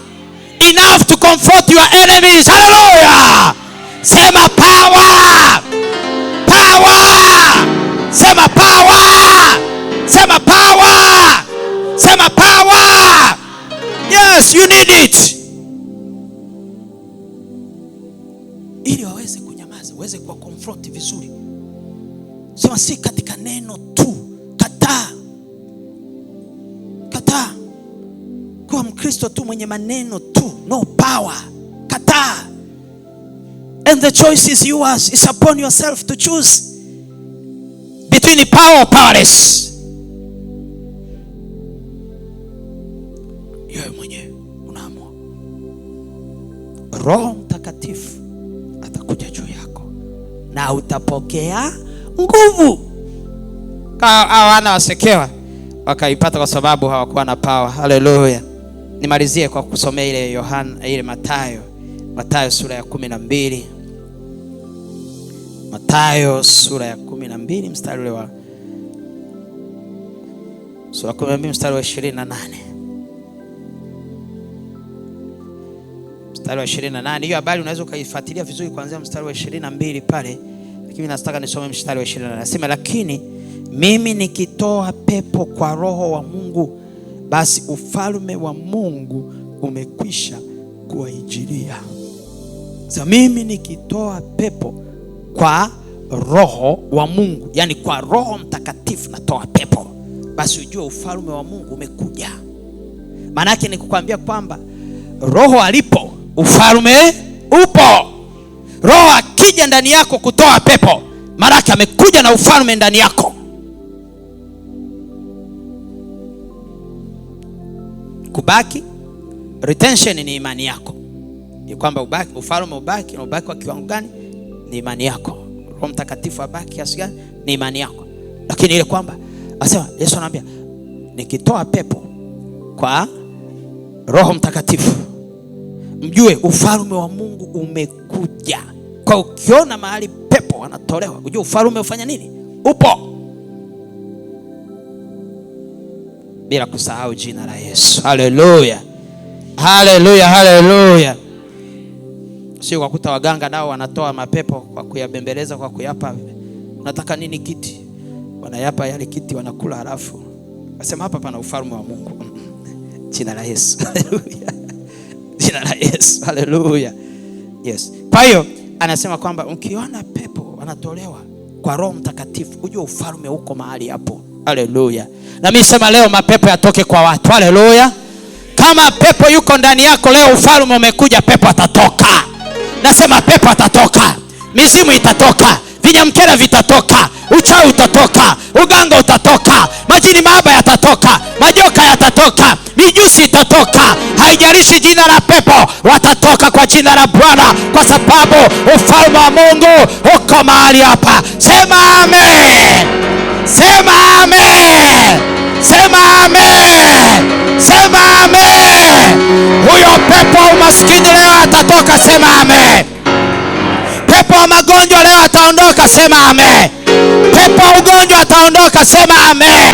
A: enough to confront your enemies. Hallelujah. Sema power. Power. Sema power. Sema power. Sema power. Yes, you need it. Ili waweze kunyamaza, waweze kuwa confront vizuri. Sema si katika neno tu. Kataa. Kataa. Kuwa Mkristo tu mwenye maneno tu, no power. Kataa. And the choice is yours. It's upon yourself to choose between the power or powerless. Wewe mwenyewe unaamua. Roho Mtakatifu atakuja juu yako na utapokea nguvu. Hawana wasekewa wakaipata kwa sababu hawakuwa na power. Haleluya. Nimalizie kwa kusomea ile Mathayo sura ya 12. Mathayo sura ya 12 mstari ule wa sura 12 mstari wa 28. Mstari wa 28. Hiyo habari unaweza ukaifuatilia vizuri kuanzia mstari wa 22 pale. Lakini nataka nisome mstari wa 28. Nasema, lakini mimi nikitoa pepo kwa Roho wa Mungu, basi ufalme wa Mungu umekwisha kuwaijilia. Sasa mimi nikitoa pepo kwa Roho wa Mungu, yani kwa Roho Mtakatifu natoa pepo, basi ujue ufalme wa Mungu umekuja. Maana yake ni kukwambia kwamba Roho alipo, ufalme upo. Roho akija ndani yako kutoa pepo, maana yake amekuja na ufalme ndani yako. Kubaki, retention ni imani yako. Ni kwamba ubaki, ufalme ubaki, na ubaki kwa kiwango gani? Ni imani yako. Roho Mtakatifu abaki kiasi gani ni imani yako. Lakini ile kwamba asema, Yesu anambia nikitoa pepo kwa Roho Mtakatifu, mjue ufalme wa Mungu umekuja. Kwa ukiona mahali pepo wanatolewa, ujue ufalme ufanya nini? Upo. Bila kusahau jina la Yesu. Haleluya. Haleluya, haleluya. Sio wakuta waganga nao wanatoa mapepo kwa kuyabembeleza, kwa kuyapa unataka nini kiti, wanayapa yale kiti wanakula, halafu wasema hapa pana ufalme wa Mungu. Jina la Yesu. Haleluya. Jina la Yesu. Haleluya. Yes. Kwa hiyo anasema kwamba ukiona pepo wanatolewa kwa Roho Mtakatifu, ujue ufalme uko mahali hapo. Haleluya. Na mimi sema leo mapepo yatoke kwa watu. Haleluya. Kama pepo yuko ndani yako leo, ufalme umekuja, pepo atatoka. Nasema pepo atatoka, mizimu itatoka, vinyamkera vitatoka, uchawi utatoka, uganga utatoka, majini mahaba yatatoka, majoka yatatoka, mijusi itatoka. Haijalishi jina la pepo, watatoka kwa jina la Bwana, kwa sababu ufalme wa Mungu uko mahali hapa. Sema amen. Sema amen. Sema amen. Sema amen. Huyo pepo wa umaskini leo atatoka. Sema amen. Pepo wa magonjwa leo ataondoka. Sema amen. Pepo wa ugonjwa ataondoka. Sema amen.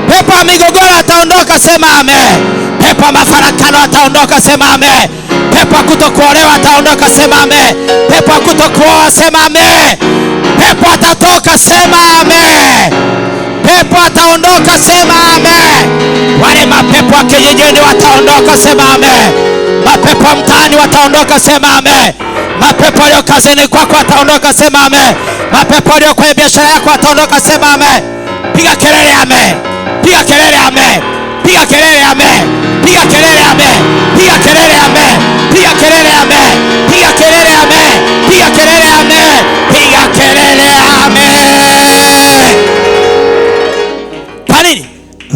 A: Pepo wa migogoro ataondoka. Sema amen. Pepo wa mafarakano ataondoka. Sema amen. Pepo wa kutokuolewa ataondoka. Sema amen. Pepo wa kutokuoa. Sema amen. Pepo atatoka. Sema amen. Pepo ataondoka. Sema amen. Wale mapepo wa kijijini wataondoka. Sema amen. Mapepo mtaani wataondoka. Sema amen. Mapepo walio kazini kwako wataondoka. Sema amen. Mapepo walio kwenye biashara yako wataondoka. Sema amen. Piga kelele amen. Piga kelele amen. Piga kelele amen. Piga kelele amen. Piga kelele amen. Piga kelele amen. Piga kelele amen. Piga kelele amen. Piga kelele amen. Kwa nini?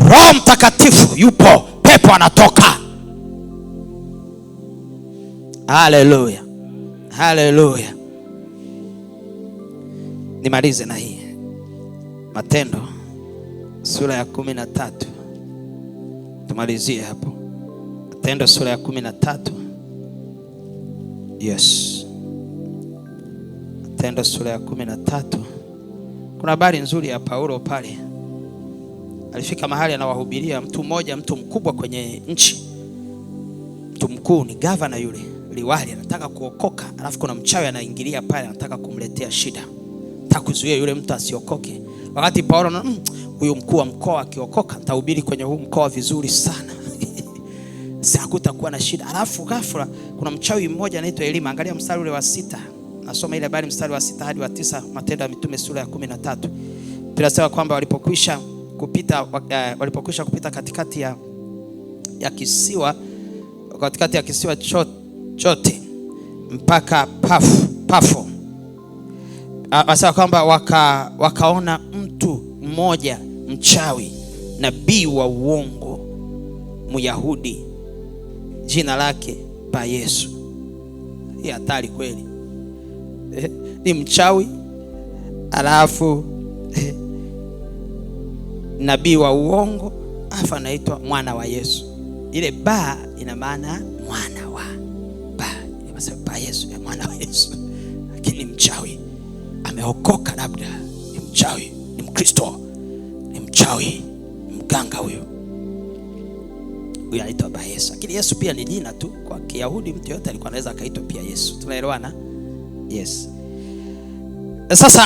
A: Roho Mtakatifu yupo, pepo anatoka. Haleluya. Haleluya. Nimalize na hii Matendo sura ya 13. Tumalizie hapo. Matendo sura ya 13. Yes. Matendo sura ya 13. Kuna habari nzuri ya Paulo pale. Alifika mahali anawahubiria mtu mmoja, mtu mkubwa kwenye nchi. Mtu mkuu ni governor yule, liwali, anataka kuokoka, alafu kuna mchawi anaingilia pale, anataka kumletea shida. Anataka kuzuia yule mtu asiokoke. Wakati Paulo na huyu mkuu wa mkoa akiokoka, nitahubiri kwenye huu mkoa vizuri sana. Hakutakuwa na shida. Alafu ghafla kuna mchawi mmoja anaitwa Elima. Angalia mstari ule wa 6. Nasoma ile habari mstari wa 6 hadi wa 9, Matendo ya Mitume sura ya 13. Tunasema kwamba walipokwisha kupita katikati ya kisiwa chote mpaka Pafo. Asema kwamba wakaona mtu mmoja mchawi, nabii wa uongo, Myahudi, jina lake Ba Yesu. Hii hatari kweli. Ni mchawi alafu nabii wa uongo, afa anaitwa mwana wa Yesu. Ile Ba ina maana mwana wa Ba. Inasema Ba Yesu ya mwana wa Yesu. Lakini mchawi ameokoka, labda ni mchawi, ni Mkristo, ni mchawi, mganga huyo. Huyo anaitwa Ba Yesu. Lakini Yesu pia ni jina tu. Kwa Kiyahudi mtu yote alikuwa anaweza akaitwa pia Yesu. Tunaelewana? Yes. Sasa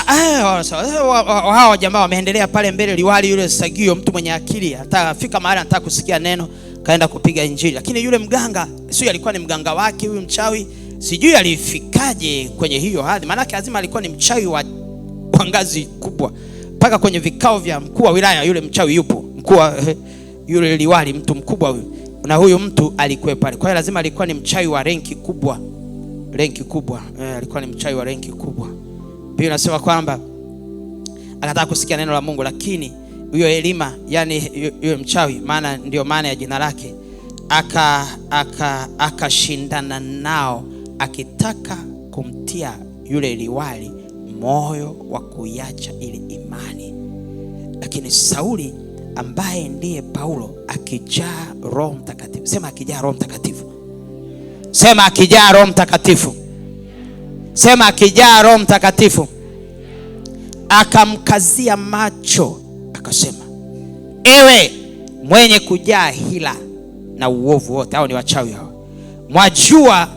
A: hao jamaa wameendelea pale mbele. Liwali yule Sagio, mtu mwenye akili, atafika mahali anataka kusikia neno, kaenda kupiga injili. Lakini yule mganga, sio alikuwa ni mganga wake huyu mchawi, sijui alifikaje kwenye hiyo hadi. Maana lazima alikuwa ni mchawi wa ngazi kubwa. Paka kwenye vikao vya mkuu wa wilaya yule mchawi yupo. Mkuu yule liwali, mtu mkubwa huyu. Na huyu mtu alikuwa pale. Kwa hiyo lazima alikuwa ni mchawi wa renki kubwa. Renki kubwa. Alikuwa ni mchawi wa renki kubwa. Pia nasema kwamba akataka kusikia neno la Mungu, lakini huyo Elima, yani huyo mchawi, maana ndio maana ya jina lake, akashindana nao akitaka kumtia yule liwali moyo wa kuiacha ile imani. Lakini Sauli ambaye ndiye Paulo, akijaa Roho Mtakatifu, sema akijaa Roho Mtakatifu, sema akijaa Roho Mtakatifu, sema akijaa Roho Mtakatifu, akamkazia macho akasema, ewe mwenye kujaa hila na uovu wote. Hao ni wachawi hao. Mwajua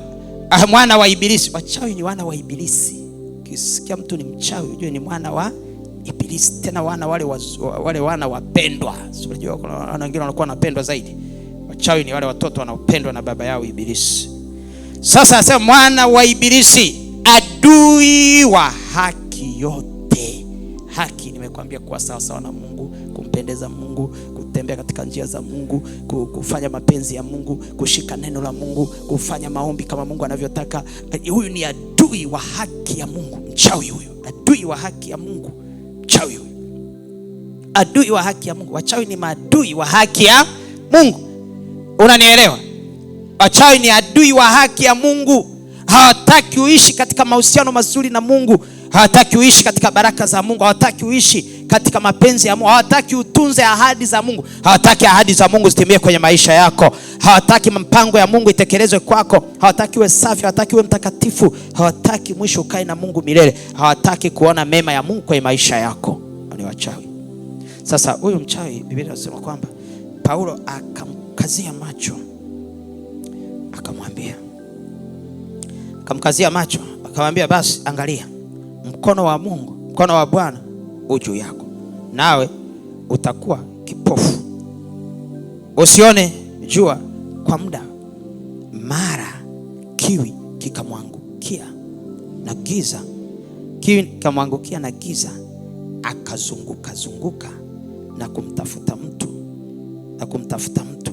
A: mwana wa Ibilisi. Wachawi ni wana wa Ibilisi. Ukisikia mtu ni mchawi, ujue ni mwana wa Ibilisi. Tena wale wana wapendwa. Unajua kuna wana wengine wanakuwa wanapendwa zaidi. Wachawi ni wale watoto wanaopendwa na baba yao Ibilisi. Sasa asema mwana wa Ibilisi, adui wa haki yote. Haki nimekwambia kuwa sawa sawa na Mungu, kumpendeza Mungu, kutembea katika njia za Mungu, kufanya mapenzi ya Mungu, kushika neno la Mungu, kufanya maombi kama Mungu anavyotaka. Huyu ni adui wa haki ya Mungu, mchawi huyu. Adui wa haki ya Mungu, mchawi huyu. Adui wa haki ya Mungu. Wachawi ni maadui wa haki ya Mungu. Unanielewa? Wachawi ni adui wa haki ya Mungu. Hawataki uishi katika mahusiano mazuri na Mungu. Hawataki uishi katika baraka za Mungu. Hawataki uishi katika mapenzi ya Mungu. Hawataki utunze ahadi za Mungu. Hawataki ahadi za Mungu zitimie kwenye maisha yako. Hawataki mpango ya Mungu itekelezwe kwako. Hawataki uwe safi, hawataki uwe mtakatifu. Hawataki mwisho ukae na Mungu milele. Hawataki kuona mema ya Mungu kwenye maisha yako. Ni wachawi. Sasa huyu mchawi, Biblia inasema kwamba Paulo akamkazia macho, akamkazia macho, akamwambia basi angalia, mkono wa Mungu, mkono wa Bwana juu yako, nawe utakuwa kipofu, usione jua kwa muda. Mara kiwi kikamwangukia na giza, kiwi kikamwangukia na giza, akazunguka na kumtafuta mtu,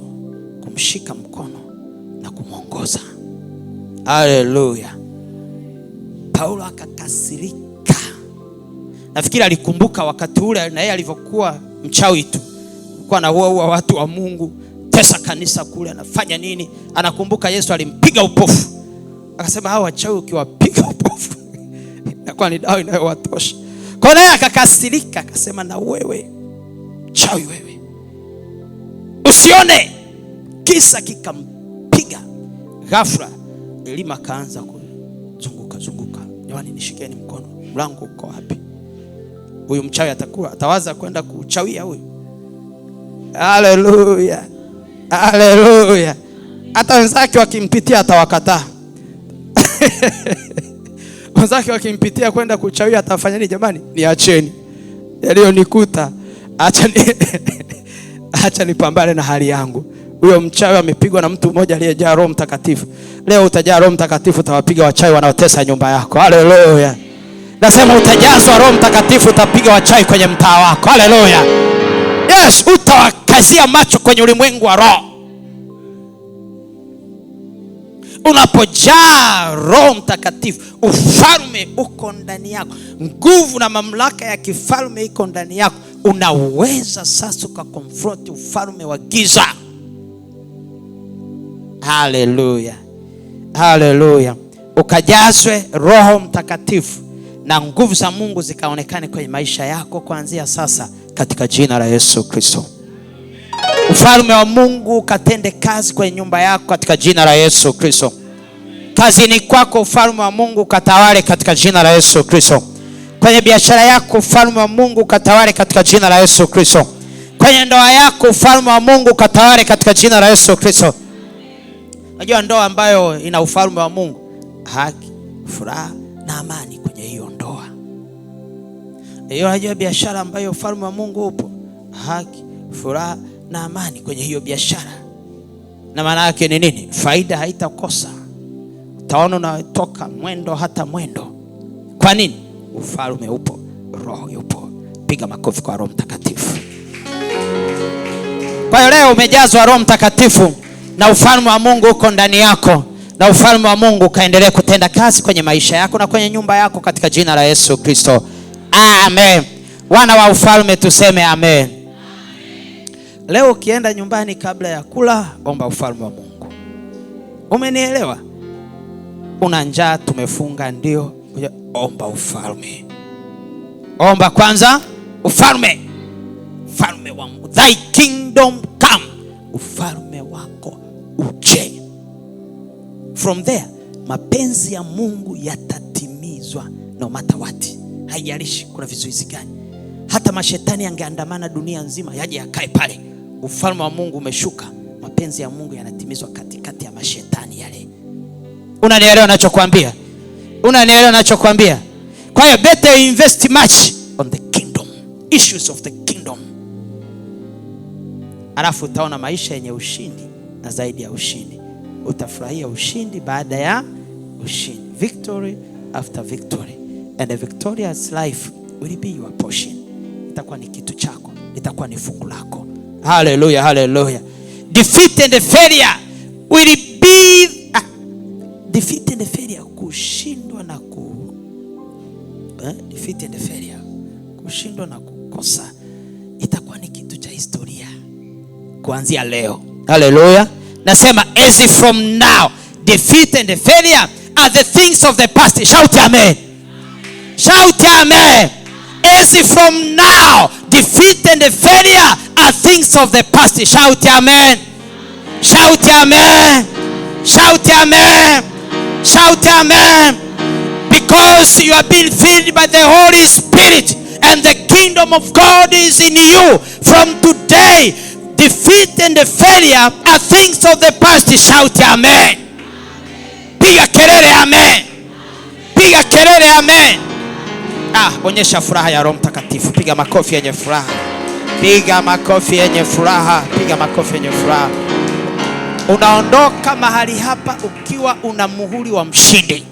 A: kumshika mkono na kumwongoza. Haleluya. Paulo akakasirika. Nafikiri alikumbuka wakati ule na yeye alivyokuwa mchawi tu, alikuwa anaua watu wa Mungu, tesa kanisa kule, anafanya nini. Anakumbuka Yesu alimpiga upofu. Akasema hawa wachawi ukiwapiga upofu inakuwa ni dawa inayowatosha. Kwa hiyo akakasirika, akasema na wewe chawi wewe, usione. Kisa kikampiga. Ghafla Elima kaanza kuzunguka. Jamani, nishikeni mkono, mlango uko wapi? Huyu mchawi atawaza kwenda kuchawia huyu. Haleluya. Haleluya. Hata wenzake wakimpitia atawakataa. Wenzake wakimpitia kwenda kuchawia atafanya nini? Jamani, niacheni yaliyonikuta, acha nipambane na hali yangu. Huyo mchawi amepigwa na mtu mmoja aliyejaa Roho Mtakatifu. Leo utajaa Roho Mtakatifu, utawapiga wachawi wanaotesa nyumba yako. Haleluya. Nasema utajazwa Roho Mtakatifu, utapiga wachawi kwenye mtaa wako. Haleluya. Yes, utawakazia macho kwenye ulimwengu wa roho. Unapojaa Roho Mtakatifu, ufalme uko ndani yako. Nguvu na mamlaka ya kifalme iko ndani yako. Unaweza sasa ukakonfront ufalme wa giza. Haleluya. Haleluya. Ukajazwe Roho Mtakatifu na nguvu za Mungu zikaonekane kwenye maisha yako kuanzia sasa katika jina la Yesu Kristo. Ufalme wa Mungu ukatende kazi kwenye nyumba yako katika jina la Yesu Kristo. Kazini kwako ufalme wa Mungu ukatawale katika jina la Yesu Kristo. Kwenye biashara yako ufalme wa Mungu ukatawale katika jina la Yesu Kristo. Kwenye ndoa yako ufalme wa Mungu ukatawale katika jina la Yesu Kristo. Unajua ndoa ambayo ina ufalme wa Mungu, haki, furaha na amani kwenye hiyo ndoa. Hiyo unajua biashara ambayo ufalme wa Mungu upo, haki, furaha na amani kwenye hiyo biashara. Na maana yake ni nini? Faida haitakosa. Utaona unatoka mwendo hata mwendo. Kwa nini? Ufalme upo, Roho yupo. Piga makofi kwa Roho Mtakatifu. Kwa hiyo leo umejazwa Roho Mtakatifu na ufalme wa Mungu uko ndani yako, na ufalme wa Mungu kaendelee kutenda kazi kwenye maisha yako na kwenye nyumba yako katika jina la Yesu Kristo. Amen. Wana wa ufalme tuseme amen. Leo ukienda nyumbani kabla ya kula, omba ufalme wa Mungu. Umenielewa? Una njaa, tumefunga, ndio, omba ufalme. Omba kwanza ufalme. Ufalme wa Mungu. Thy kingdom come. Ufalme wako uje. From there, mapenzi ya Mungu yatatimizwa no matter what. Haijalishi kuna vizuizi gani. Hata mashetani yangeandamana dunia nzima yaje yakae pale. Ufalme wa Mungu umeshuka. Mapenzi ya Mungu yanatimizwa katikati ya mashetani yale. Unanielewa ninachokuambia? Unanielewa ninachokuambia? Kwa hiyo better invest much on the kingdom. Issues of the kingdom. Alafu utaona maisha yenye ushindi na zaidi ya ushindi. Utafurahia ushindi baada ya ushindi. Victory after victory. And a victorious life will be your portion. Itakuwa ni kitu chako. Itakuwa ni fungu lako. Hallelujah, hallelujah. Defeat and failure will be defeat and failure, kushindwa na defeat and failure, kushindwa na kukosa itakuwa ni kitu cha historia kuanzia leo. Hallelujah. Nasema as from now, defeat and failure are the things of the past. Shout amen. Shout amen. As from now, defeat and failure are things of the past. Shout amen. Shout amen. Shout amen. Shout amen. Because you have been filled by the Holy Spirit and the kingdom of God is in you. From today, defeat and failure are things of the past. Shout amen. Piga kelele amen. Piga kelele amen. Onyesha furaha ya Roho Mtakatifu. Piga makofi yenye furaha. Piga makofi yenye furaha. Piga makofi yenye furaha. Unaondoka mahali hapa ukiwa una muhuri wa mshindi.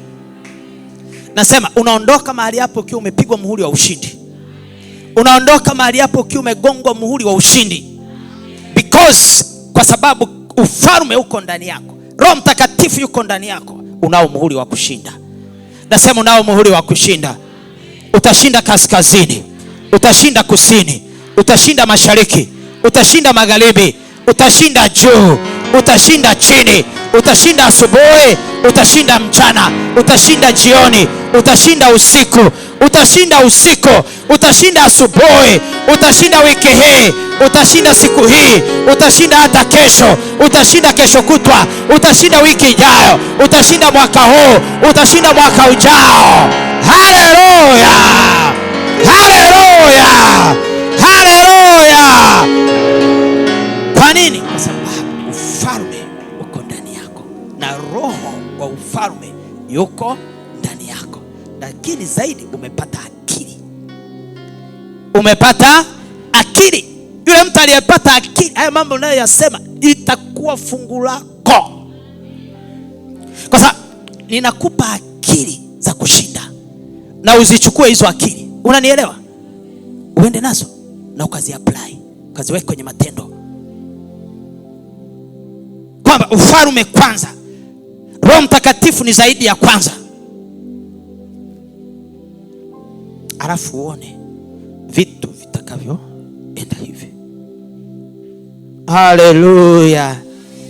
A: Nasema unaondoka mahali hapo ukiwa umepigwa muhuri wa ushindi. Unaondoka mahali hapo ukiwa umegongwa muhuri wa ushindi. Because kwa sababu ufalme uko ndani yako. Roho Mtakatifu yuko ndani yako. Unao muhuri wa kushinda. Nasema unao muhuri wa kushinda. Utashinda kaskazini, utashinda kusini, utashinda mashariki, utashinda magharibi, utashinda juu, utashinda chini, utashinda asubuhi, utashinda mchana, utashinda jioni, utashinda usiku, utashinda usiku, utashinda asubuhi, utashinda wiki hii, utashinda siku hii, utashinda hata kesho, utashinda kesho kutwa, utashinda wiki ijayo, utashinda mwaka huu, utashinda mwaka ujao. Haleluya! Haleluya! Haleluya! Kwa nini? Kwa sababu ufalme uko ndani yako na roho wa ufalme yuko ndani yako. Lakini zaidi umepata akili. Umepata akili. Yule mtu aliyepata akili, haya mambo unayoyasema itakuwa fungu lako. Kwa sababu ninakupa akili za kushinda. Na uzichukue hizo akili. Unanielewa? Uende nazo na ukazi apply, ukaziweka kwenye matendo. Kwamba ufalme kwanza, Roho Mtakatifu ni zaidi ya kwanza. Alafu uone vitu vitakavyoenda hivi. Haleluya.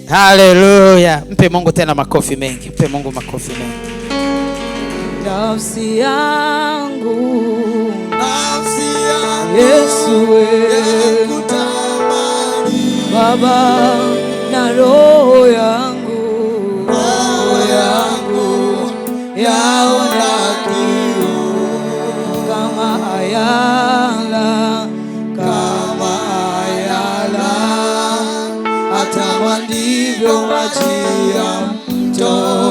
A: Haleluya. Mpe Mungu tena makofi mengi. Mpe Mungu makofi mengi.
B: Nafsi yangu, Yesu wewe kutamani Baba, na roho yangu yaona kiu kama ayala, hata ndivyo maji ya mto.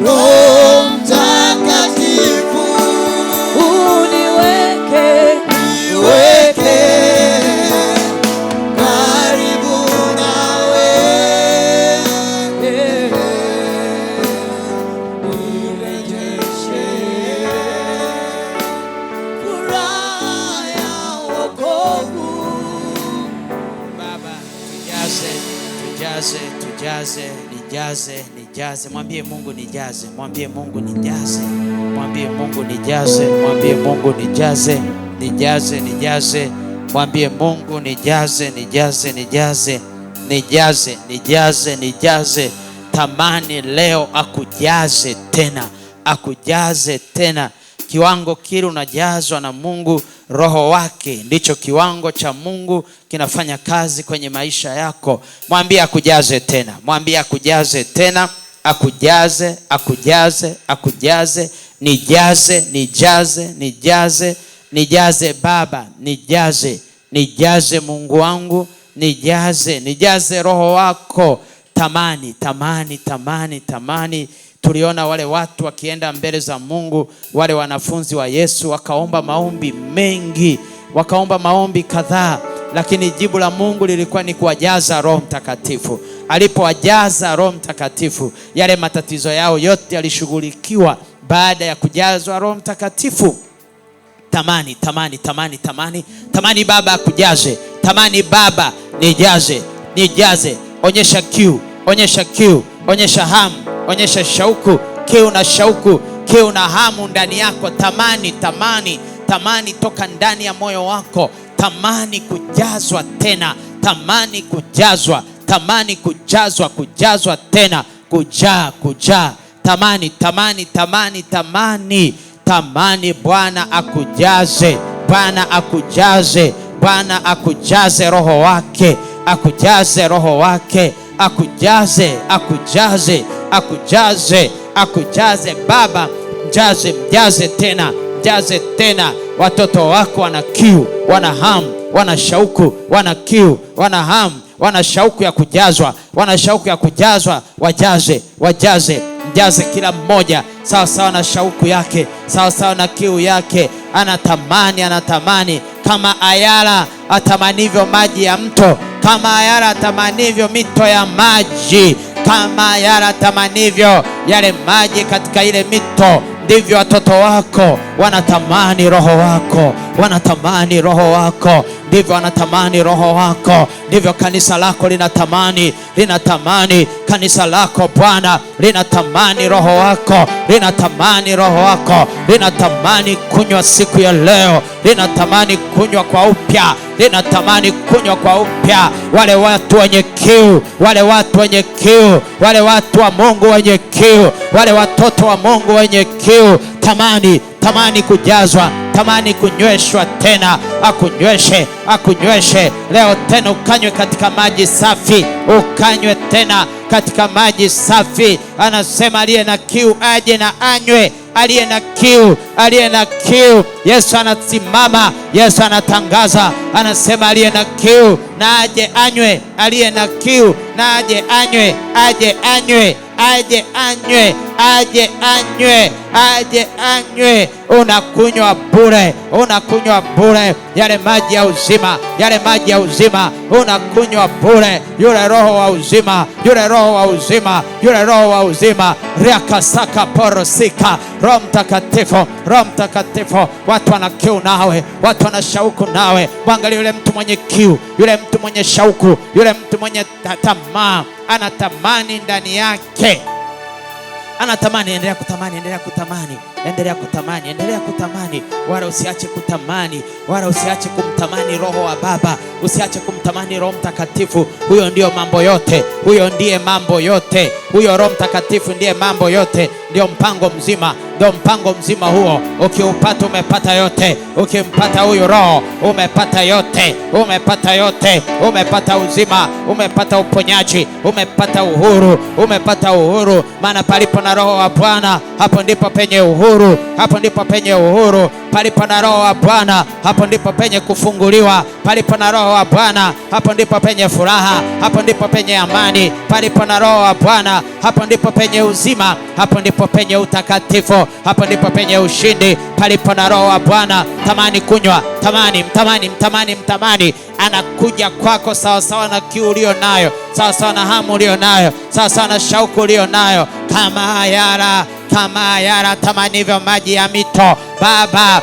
C: Roho Mtakatifu
B: uniweke
C: karibu nawe, nirejeshe furaha ya wokovu.
A: Baba, tujaze, nijaze nijaze. Mwambie Mungu nijaze, mwambie Mungu nijaze, mwambie Mungu nijaze, mwambie Mungu nijaze, nijaze, nijaze. Mwambie Mungu nijaze, nijaze, nijaze, nijaze, nijaze, nijaze. Tamani leo akujaze tena, akujaze tena. Kiwango kile unajazwa na Mungu, Roho wake, ndicho kiwango cha Mungu kinafanya kazi kwenye maisha yako. Mwambie akujaze tena, mwambie akujaze tena, akujaze, akujaze, akujaze. Nijaze, nijaze, nijaze, nijaze Baba, nijaze, nijaze Mungu wangu, nijaze, nijaze Roho wako. Tamani, tamani, tamani, tamani. Tuliona wale watu wakienda mbele za Mungu, wale wanafunzi wa Yesu wakaomba maombi mengi, wakaomba maombi kadhaa, lakini jibu la Mungu lilikuwa ni kuwajaza Roho Mtakatifu. Alipowajaza Roho Mtakatifu, yale matatizo yao yote yalishughulikiwa baada ya kujazwa Roho Mtakatifu. Tamani, tamani, tamani, tamani, tamani Baba akujaze, tamani Baba nijaze, nijaze. Onyesha kiu, onyesha kiu, onyesha hamu, onyesha shauku, kiu na shauku, kiu na hamu ndani yako. Tamani, tamani, tamani toka ndani ya moyo wako. Tamani kujazwa tena, tamani kujazwa, tamani kujazwa, kujazwa tena, kujaa, kujaa. Tamani, tamani, tamani, tamani, tamani Bwana akujaze, Bwana akujaze, Bwana akujaze Roho wake, akujaze Roho wake, akujaze, akujaze, akujaze, akujaze Baba, mjaze, mjaze tena, mjaze tena. Watoto wako wana kiu, wana hamu, wana shauku, wana kiu, wana hamu, wana shauku ya kujazwa, wana shauku ya kujazwa. Wajaze, wajaze, mjaze kila mmoja sawa sawa na shauku yake, sawa sawa na kiu yake. Anatamani, anatamani kama ayala atamanivyo maji ya mto, kama ayala atamanivyo mito ya maji, kama ayala atamanivyo yale maji katika ile mito, ndivyo watoto wako wanatamani Roho wako, wanatamani Roho wako, ndivyo wanatamani Roho wako, ndivyo kanisa lako linatamani, linatamani kanisa lako Bwana, linatamani Roho wako, linatamani Roho wako, linatamani kunywa siku ya leo, linatamani kunywa kwa upya, linatamani kunywa kwa upya. Wale watu wenye kiu, wale watu wenye kiu, wale watu wa Mungu wenye kiu, wale watoto wa Mungu wenye kiu, tamani, tamani kujazwa, tamani kunyweshwa tena. Akunyweshe, akunyweshe leo tena, ukanywe katika maji safi, ukanywe tena katika maji safi. Anasema aliye na kiu aje na anywe, aliye na kiu, aliye na kiu. Yesu anasimama, Yesu anatangaza, anasema aliye na kiu na aje anywe, aliye na kiu na aje anywe, aje anywe, aje anywe, aje anywe, aje anywe. Unakunywa bure, unakunywa bure yale maji ya uzima, yale maji ya uzima unakunywa bure. Yule Roho wa uzima, yule Roho wa uzima, yule Roho wa uzima. Riakasaka porosika, Roho Mtakatifu, Roho Mtakatifu. Watu wana kiu nawe, watu wana shauku nawe. Mwangalie yule mtu mwenye kiu, yule mtu mwenye shauku, yule mtu mwenye tamaa, anatamani ndani yake, anatamani. Endelea kutamani, endelea kutamani, endelea kutamani, endelea kutamani. Wala usiache kutamani, wala usiache kumtamani Roho wa Baba, usiache kumtamani Roho Mtakatifu. Huyo ndio mambo yote, huyo ndiye mambo yote, huyo Roho Mtakatifu ndiye mambo yote, ndio mpango mzima, ndio mpango mzima huo. Ukiupata umepata yote, ukimpata huyo Roho umepata yote, umepata yote, umepata uzima, umepata uponyaji, umepata uhuru, umepata uhuru. Maana palipo na Roho wa Bwana, hapo ndipo penye uhuru, hapo ndipo penye uhuru. Palipo na Roho wa Bwana, hapo ndipo penye kufunguliwa. Palipo na Roho wa Bwana, hapo ndipo penye furaha, hapo ndipo penye amani. Palipo na Roho wa Bwana, hapo ndipo penye uzima, hapo ndipo penye utakatifu, hapo ndipo penye ushindi. Palipo na Roho wa Bwana, tamani kunywa, tamani, mtamani, mtamani, mtamani. Anakuja kwako sawa sawa na kiu ulio nayo, sawa sawa na hamu ulio nayo, sawa sawa na shauku ulio nayo. Kama ayala, kama ayala tamanivyo maji ya mito Baba,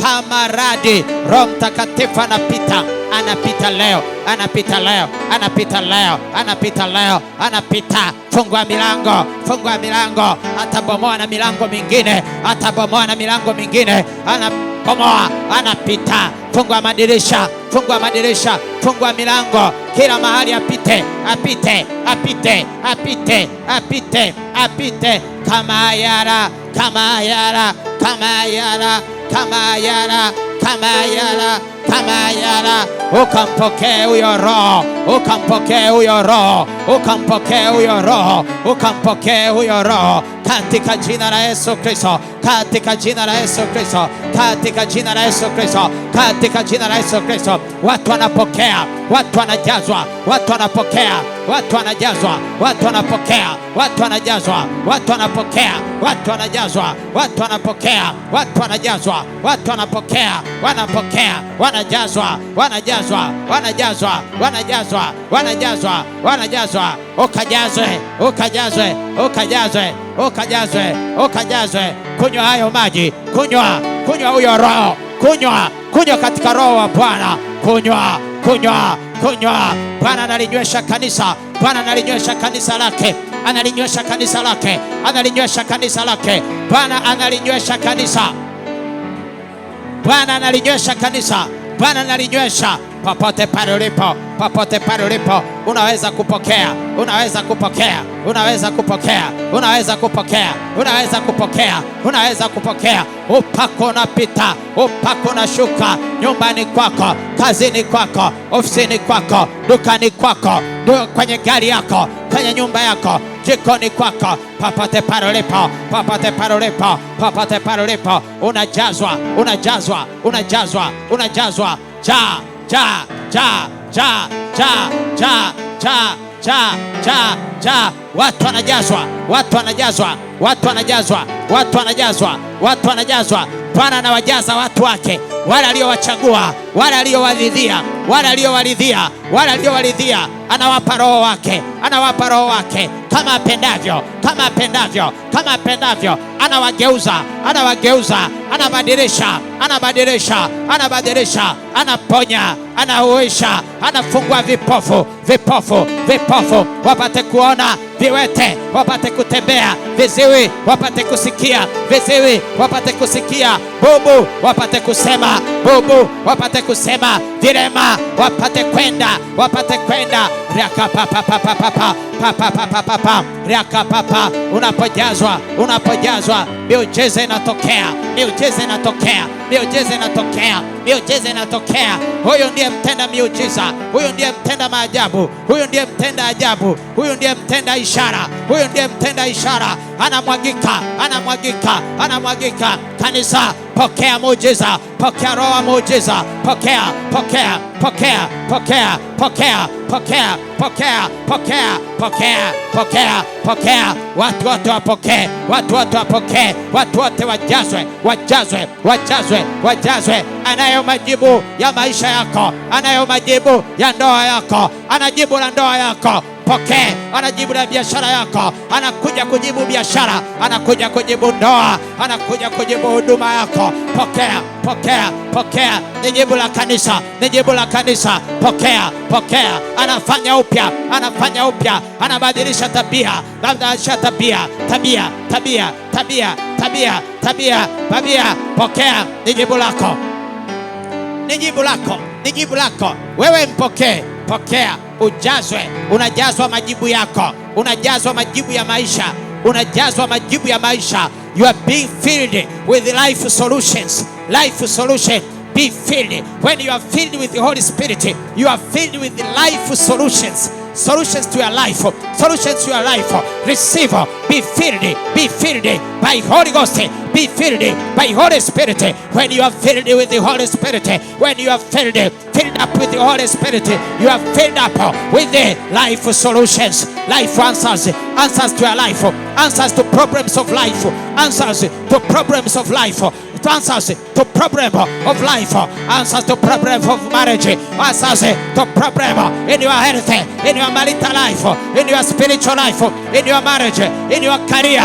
A: pamaradi. Roho Mtakatifu anapita, anapita leo, anapita leo, anapita leo, anapita leo, anapita. Fungua milango, fungua milango, atabomoa na milango mingine, atabomoa na milango mingine, anabomoa, anapita. Fungua madirisha, fungua madirisha, fungua milango, kila mahali apite, apite, apite, apite, apite, apite. Kama yara, kama yara, kama yara, kama yara, kama yara, kama yara. Ukampokee huyo Roho, ukampokee huyo Roho, ukampokee huyo Roho, ukampokee huyo Roho, katika jina la Yesu Kristo, katika jina la Yesu Kristo, katika jina la Yesu Kristo, katika jina la Yesu Kristo. Watu wanapokea, watu wanajazwa, watu wanapokea, watu wanajazwa, watu wanapokea, watu wanajazwa, watu wanapokea, watu wanajazwa, watu wanapokea, watu wanajazwa, watu wanapokea, wanapokea, wanajazwa, wanajazwa, wanajazwa, wanajazwa, wanajazwa, wanajazwa. Ukajazwe, ukajazwe, ukajazwe, ukajazwe, ukajazwe. Kunywa hayo maji, kunywa, kunywa huyo Roho, kunywa, kunywa katika Roho wa Bwana, kunywa, kunywa, kunywa. Bwana analinywesha kanisa, Bwana analinywesha kanisa lake, analinywesha kanisa lake, analinywesha kanisa lake. Bwana analinywesha kanisa, Bwana analinywesha kanisa, Bwana analinywesha. Popote pale ulipo, popote pale ulipo, unaweza kupokea, unaweza kupokea, unaweza kupokea, unaweza kupokea, unaweza kupokea, unaweza kupokea. Upako unapita, upako unashuka nyumbani kwako, kazini kwako, ofisini kwako, dukani kwako, kwenye gari yako, kwenye nyumba yako, jikoni kwako, popote pale ulipo, popote pale ulipo, popote pale ulipo, unajazwa, unajazwa, unajazwa, unajazwa. Jaa, jaa, jaa, jaa, jaa, jaa, jaa, jaa, jaa, jaa. Watu wanajazwa, watu wanajazwa, watu wanajazwa, watu wanajazwa, watu wanajazwa. Bwana anawajaza watu wake, wale aliowachagua, wale aliowaridhia, wale aliowaridhia, wale aliowaridhia. Anawapa Roho wake, anawapa Roho wake kama apendavyo, kama apendavyo, kama apendavyo. Anawageuza, anawageuza, anabadilisha, anabadilisha, anabadilisha, anaponya, anahuisha, anafungua vipofu, vipofu, vipofu wapate kuona, viwete wapate kutembea, viziwi wapate kusikia, viziwi wapate kusikia, bubu wapate kusema, bubu wapate kusema, vilema wapate kwenda, wapate kwenda. Rakapapapapapa, papapapapa, rakapapa. Unapojazwa, unapojazwa, miujiza inatokea, miujiza inatokea, miujiza inatokea, miujiza inatokea. Huyu ndiye mtenda miujiza, huyu ndiye mtenda maajabu, huyu ndiye mtenda ajabu, huyu ndiye mtenda ishara, huyu ndiye mtenda ishara. Anamwagika, anamwagika, anamwagika. Kanisa, pokea muujiza, pokea Roho wa muujiza, pokea, pokea, pokea, pokea, pokea, pokea, pokea, pokea, pokea, pokea, pokea. Watu wote wapokee, watu wote wapokee, watu wote wajazwe, wajazwe, wajazwe, wajazwe. Anayo majibu ya maisha yako, anayo majibu ya ndoa yako, anajibu la ndoa yako. Pokea, anajibu la biashara yako, anakuja kujibu biashara, anakuja kujibu ndoa, anakuja kujibu huduma yako. Pokea, pokea, pokea. Ni jibu la kanisa, ni jibu la kanisa. Pokea, pokea. Anafanya upya, anafanya upya, anabadilisha tabia, anabadilisha tabia, tabia, tabia, tabia, tabia, tabia, tabia. Pokea, ni jibu lako, ni jibu lako, ni jibu lako. Wewe mpokee, pokea, ujazwe. Unajazwa majibu yako, unajazwa majibu ya maisha, unajazwa majibu ya maisha. You are being filled with life solutions, life solution. Be filled. When you are filled with the Holy Spirit, you are filled with the life solutions, solutions to your life, solutions to your life. Receive, be filled by Holy Ghost, be filled by Holy Spirit. When you are filled with the Holy Spirit, when you are filled up with the Holy Spirit, you are filled up with the life solutions, life answers, answers to your life, answers to problems of life, answers to problems of life, answers to problem of life, answers to problem of marriage, answers to problem in your health, in your marital life, in your spiritual life, in your marriage, in your career,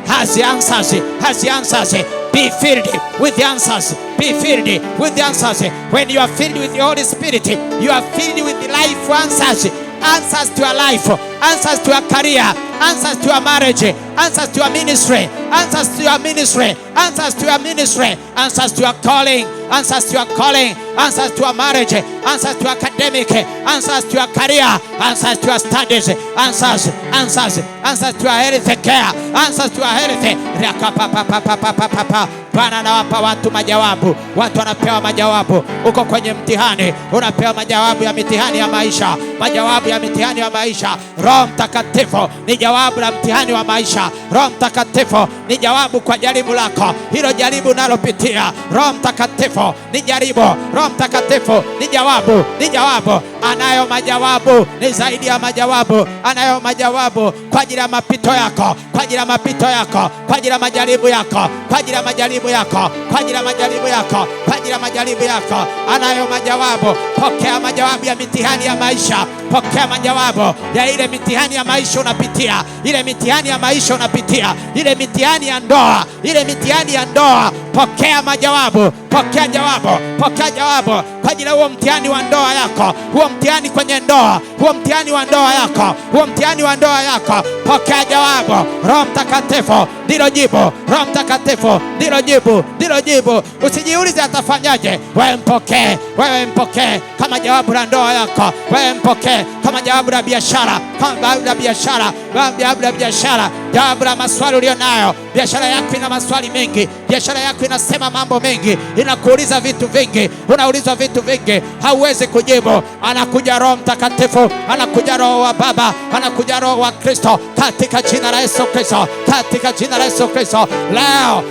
A: has the answers, has the answers. Be filled with the answers. Be filled with the answers. When you are filled with the Holy Spirit, you are filled with the life answers. Answers to your life, answers to your career, answers to your marriage, answers to your ministry, answers to your ministry, answers to your ministry, answers to your calling, answers to your calling, answers to your marriage, answers to your academic, answers to your career, answers to your studies, answers to your health care, answers to your health. Bwana anawapa watu majawabu. Watu wanapewa majawabu. Uko kwenye mtihani, unapewa majawabu ya mitihani ya maisha. Majawabu ya mitihani ya maisha. Roho Mtakatifu ni jawabu la mtihani wa maisha. Roho Mtakatifu ni jawabu kwa jaribu lako, hilo jaribu unalopitia. Roho Mtakatifu ni jaribu. Roho Mtakatifu ni jawabu. Ni jawabu. Anayo majawabu, ni zaidi ya majawabu. Anayo majawabu kwa ajili ya mapito yako, kwa ajili ya mapito yako, kwa ajili ya majaribu yako, kwa ajili ya majaribu yako, kwa ajili ya majaribu yako, kwa ajili ya majaribu yako. Anayo majawabu. Pokea majawabu ya mitihani ya maisha. Pokea majawabu ya ile mitihani ya maisha unapitia, ile mitihani ya maisha unapitia, ile mitihani ya ndoa, ile mitihani ya ndoa. Pokea majawabu. Pokea jawabu. Pokea jawabu kwa ajili ya huo mtihani wa ndoa yako, huo mtihani kwenye ndoa, huo mtihani wa ndoa yako, huo mtihani wa ndoa yako. Pokea jawabu. Roho Mtakatifu ndilo jibu. Roho Mtakatifu ndilo jibu. Ndilo jibu. Usijiulize atafanyaje. Wewe mpokee. Wewe mpokee kama jawabu la ndoa yako. Wewe mpokee kama jawabu la biashara, kama jawabu la biashara, jawabu la biashara, jawabu la maswali ulionayo. Biashara yako ina maswali mengi. Biashara yako inasema mambo mengi, inakuuliza vitu vingi, unaulizwa vitu vingi, hauwezi kujibu. Anakuja Roho Mtakatifu, anakuja Roho wa Baba, anakuja Roho wa Kristo, katika jina la Yesu Kristo, katika jina la Yesu Kristo. Leo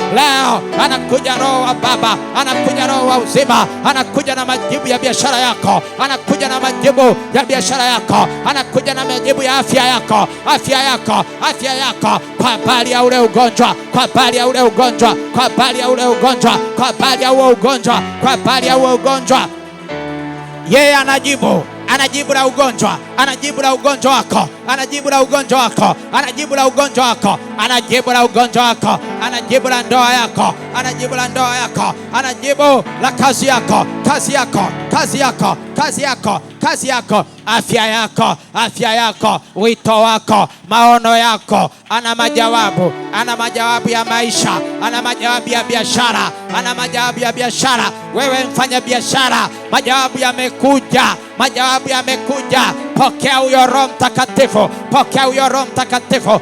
A: anakuja Roho wa Baba, anakuja Roho wa uzima, anakuja na majibu ya biashara yako, anakuja na majibu ya biashara yako, anakuja na majibu ya afya yako, afya yako, afya yako, kwa habari ya ule ugonjwa, kwa habari ya ule ugonjwa, kwa habari ya ule ugonjwa, kwa habari ya huo ugonjwa, kwa habari ya huo ugonjwa. Yeye anajibu. Anajibu la ugonjwa, anajibu la ugonjwa wako, anajibu la ugonjwa wako, anajibu la ugonjwa wako, anajibu la ugonjwa wako, anajibu la ndoa yako, anajibu la ndoa yako, anajibu la kazi yako, kazi yako, kazi yako, kazi yako, kazi yako, afya yako, afya yako, wito wako, maono yako. Ana majawabu. Ana majawabu ya maisha, ana majawabu ya biashara, ana majawabu ya biashara. Wewe mfanya biashara, majawabu yamekuja, majawabu yamekuja. Pokea huyo Roho Mtakatifu, pokea huyo Roho Mtakatifu.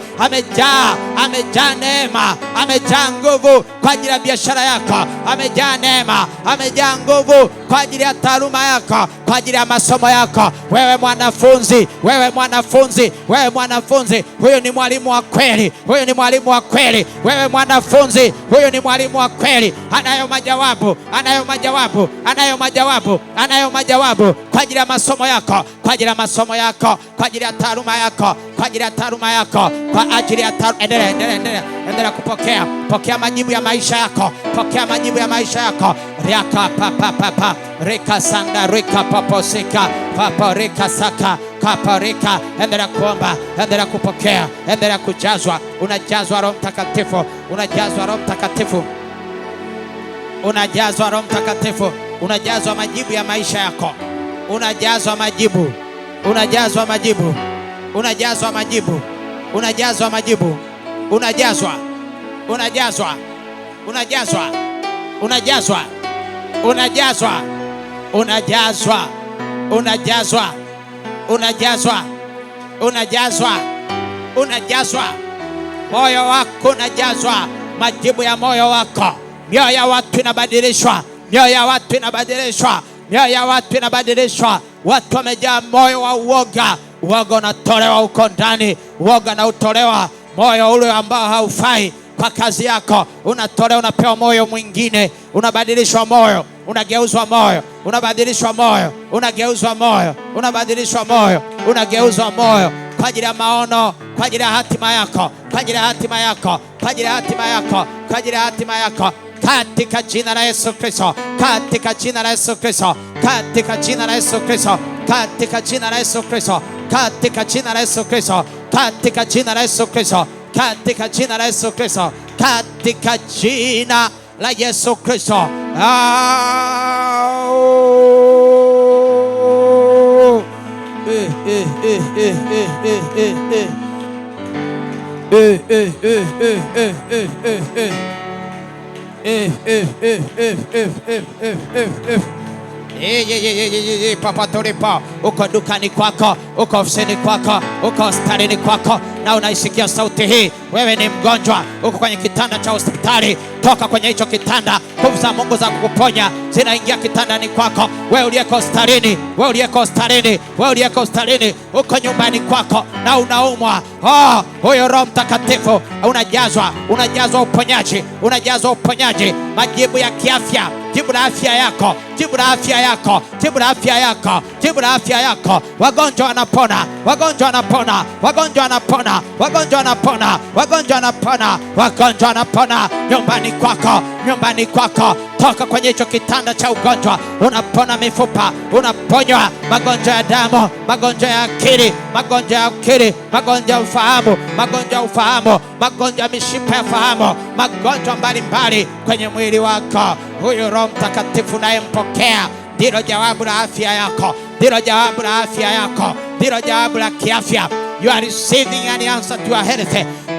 A: Amejaa neema, amejaa nguvu kwa ajili ya biashara yako, amejaa neema, amejaa nguvu kwa ajili ya taaluma yako, kwa ajili ya masomo yako. Wewe mwanafunzi, wewe mwanafunzi, wewe mwanafunzi, huyo ni mwalimu wa kweli, huyo ni mwalimu wa kweli. Wewe mwanafunzi, huyo ni mwalimu wa kweli. Anayo majawabu, anayo majawabu, anayo majawabu, anayo majawabu kwa ajili ya masomo yako, kwa ajili ya masomo yako, kwa ajili ya taaluma yako, kwa ajili ya taaluma yako, kwa ajili ya taaluma. Endelea kupokea. Pokea majibu ya maisha yako, pokea majibu ya maisha yako. Riaka papa rika sanda rika paposika papa rika saka papa rika. Endelea kuomba, endelea kupokea, endelea kujazwa. Unajazwa Roho Mtakatifu, unajazwa Roho Mtakatifu, unajazwa Roho Mtakatifu, unajazwa majibu ya maisha yako, unajazwa majibu, unajazwa majibu, unajazwa majibu, unajazwa majibu, unajazwa, unajazwa, unajazwa, unajazwa, unajazwa, unajazwa, unajazwa, unajazwa, unajazwa, unajazwa. Moyo wako unajazwa majibu ya moyo wako. Mioyo ya watu inabadilishwa, mioyo ya watu inabadilishwa, mioyo ya watu inabadilishwa. Watu wamejaa moyo wa uoga. Uoga unatolewa uko ndani, uoga na utolewa. Moyo ule ambao haufai kwa kazi yako unatolewa, unapewa moyo mwingine, unabadilishwa moyo, unageuzwa moyo, unabadilishwa moyo, unageuzwa moyo, unabadilishwa moyo, unageuzwa moyo kwa ajili ya maono, kwa ajili ya hatima yako, kwa ajili ya hatima yako, kwa ajili ya hatima yako, kwa ajili ya hatima yako, katika jina la Yesu Kristo, katika jina la Yesu Kristo, katika jina la Yesu Kristo, katika jina la Yesu Kristo, katika jina la Yesu Kristo, katika jina la Yesu Kristo, katika jina la Yesu Kristo, katika jina la Yesu Kristo. Papa Toripa, uko dukani kwako, uko ofisini kwako, uko hospitalini kwako na unaisikia sauti hii, wewe ni mgonjwa, uko kwenye kitanda cha hospitali, toka kwenye hicho kitanda. Nguvu za Mungu za kukuponya zinaingia kitandani kwako. Wewe uliyeko hospitalini, wewe uliyeko hospitalini, wewe uliyeko hospitalini, uko nyumbani kwako na unaumwa, huyo Roho Mtakatifu unajazwa uponyaji, unajazwa uponyaji, majibu ya kiafya. Jibu la afya yako, jibu la afya yako, jibu la afya yako, jibu la afya yako. Wagonjwa wanapona, wagonjwa wanapona, wagonjwa wanapona, wagonjwa wanapona, wagonjwa wanapona, wagonjwa wanapona. Nyumbani kwako, nyumbani kwako, toka kwenye hicho kitanda cha ugonjwa, unapona mifupa, unaponywa magonjwa ya damu, magonjwa ya akili, magonjwa ya akili, magonjwa ya ufahamu, magonjwa ya ufahamu, magonjwa ya mishipa ya fahamu, magonjwa mbalimbali kwenye mwili wako. Huyu Roho Mtakatifu unayempokea ndilo jawabu la afya yako, ndilo jawabu la afya yako, ndilo jawabu la kiafya. You are receiving an answer to your health.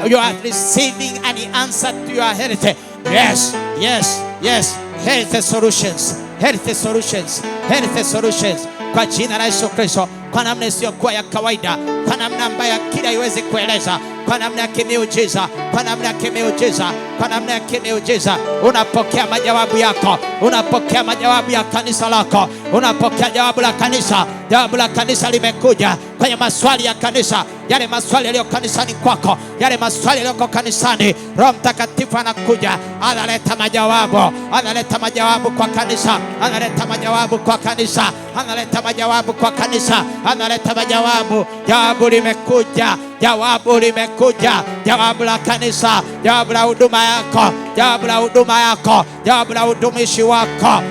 A: You are receiving an answer to your health. Yes, yes, yes. Health solutions, health solutions, health solutions. Kwa jina la Yesu Kristo, kwa namna isiyokuwa ya kawaida, kwa namna ambayo akili haiwezi kueleza, kwa namna ya kimiujiza, kwa namna ya kimiujiza, kwa namna ya kimiujiza, unapokea majawabu yako, unapokea majawabu ya kanisa lako, unapokea jawabu la kanisa. Jawabu la kanisa limekuja kwenye maswali ya kanisa, yale maswali yaliyo kanisani kwako, yale maswali yaliyo kanisani. Roho Mtakatifu anakuja, analeta majawabu, analeta majawabu kwa kanisa, analeta majawabu kwa kanisa, analeta majawabu kwa kanisa, analeta majawabu. Jawabu limekuja, jawabu limekuja, jawabu la kanisa, jawabu la huduma yako, jawabu la huduma yako, jawabu la utumishi wako.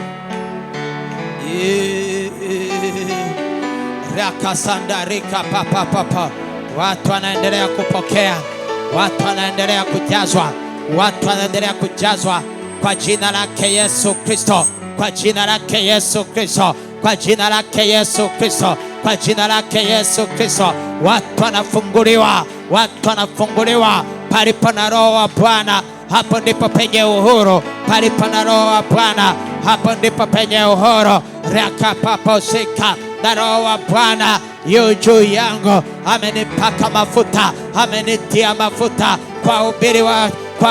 A: Rakasandarika papa. Watu wanaendelea kupokea, watu wanaendelea kujazwa, watu wanaendelea kujazwa kwa jina lake Yesu Kristo, kwa jina lake Yesu Kristo, kwa jina lake Yesu Kristo, kwa jina lake Yesu Kristo. Watu wanafunguliwa, watu wanafunguliwa. Palipo na Roho wa Bwana, hapo ndipo penye uhuru. Palipo na Roho wa Bwana, hapo ndipo penye uhuru. Rakapaposika na Roho wa Bwana yu juu yangu, amenipaka mafuta, amenitia mafuta kwa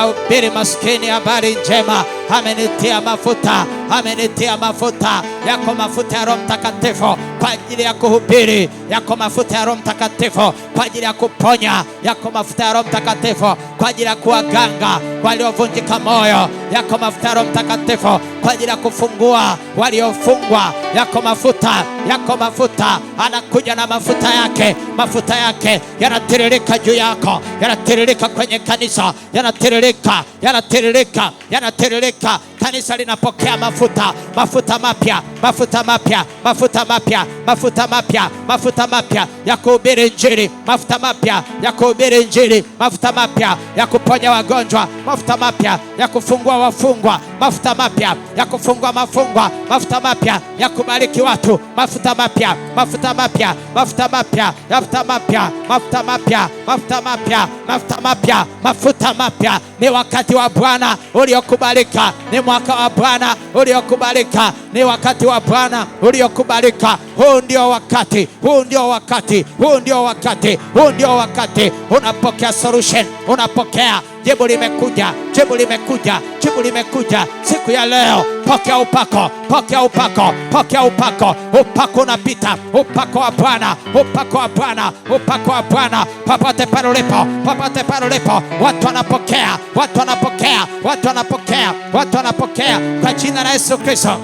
A: ubiri maskini habari njema. Amenitia mafuta, amenitia mafuta. Yako mafuta ya Roho Mtakatifu kwa ajili ya kuhubiri, yako mafuta ya Roho Mtakatifu kwa ajili ya kuponya, yako mafuta ya Roho Mtakatifu kwa ajili ya kuwaganga waliovunjika moyo, yako mafuta ya Roho Mtakatifu kwa ajili ya kufungua waliofungwa, yako mafuta, yako mafuta. Anakuja na mafuta yake, mafuta yake yanatiririka juu yako, yanatiririka kwenye kanisa, yanatiririka, yanatiririka, yanatiririka. Kanisa linapokea mafuta, mafuta mapya, mafuta mapya, mafuta mapya, mafuta mapya, mafuta mapya ya kuhubiri Injili, mafuta mapya ya kuhubiri Injili, mafuta mapya ya kuponya wagonjwa, mafuta mapya ya kufungua wafungwa, mafuta mapya ya kufungua mafungwa, mafuta mapya ya kubariki watu, mafuta mapya, mafuta mapya, mafuta mapya, mafuta mapya, mafuta mapya, mafuta mapya, mafuta mapya, mafuta mapya. Ni wakati wa Bwana uliokubalika, ni mwaka wa Bwana uliokubalika, ni wakati wa Bwana uliokubalika. Huu ndio wakati, huu ndio wakati, huu ndio wakati, huu ndio wakati. Unapokea solution, unapokea jibu. Limekuja, jibu limekuja, jibu limekuja siku ya leo. Pokea upako, pokea upako, pokea upako. Upako unapita, upako wa Bwana, upako wa Bwana, upako wa Bwana. Popote pale ulipo, popote pale ulipo, watu wanapokea, watu wanapokea, watu wanapokea, watu wanapokea kwa jina la Yesu Kristo.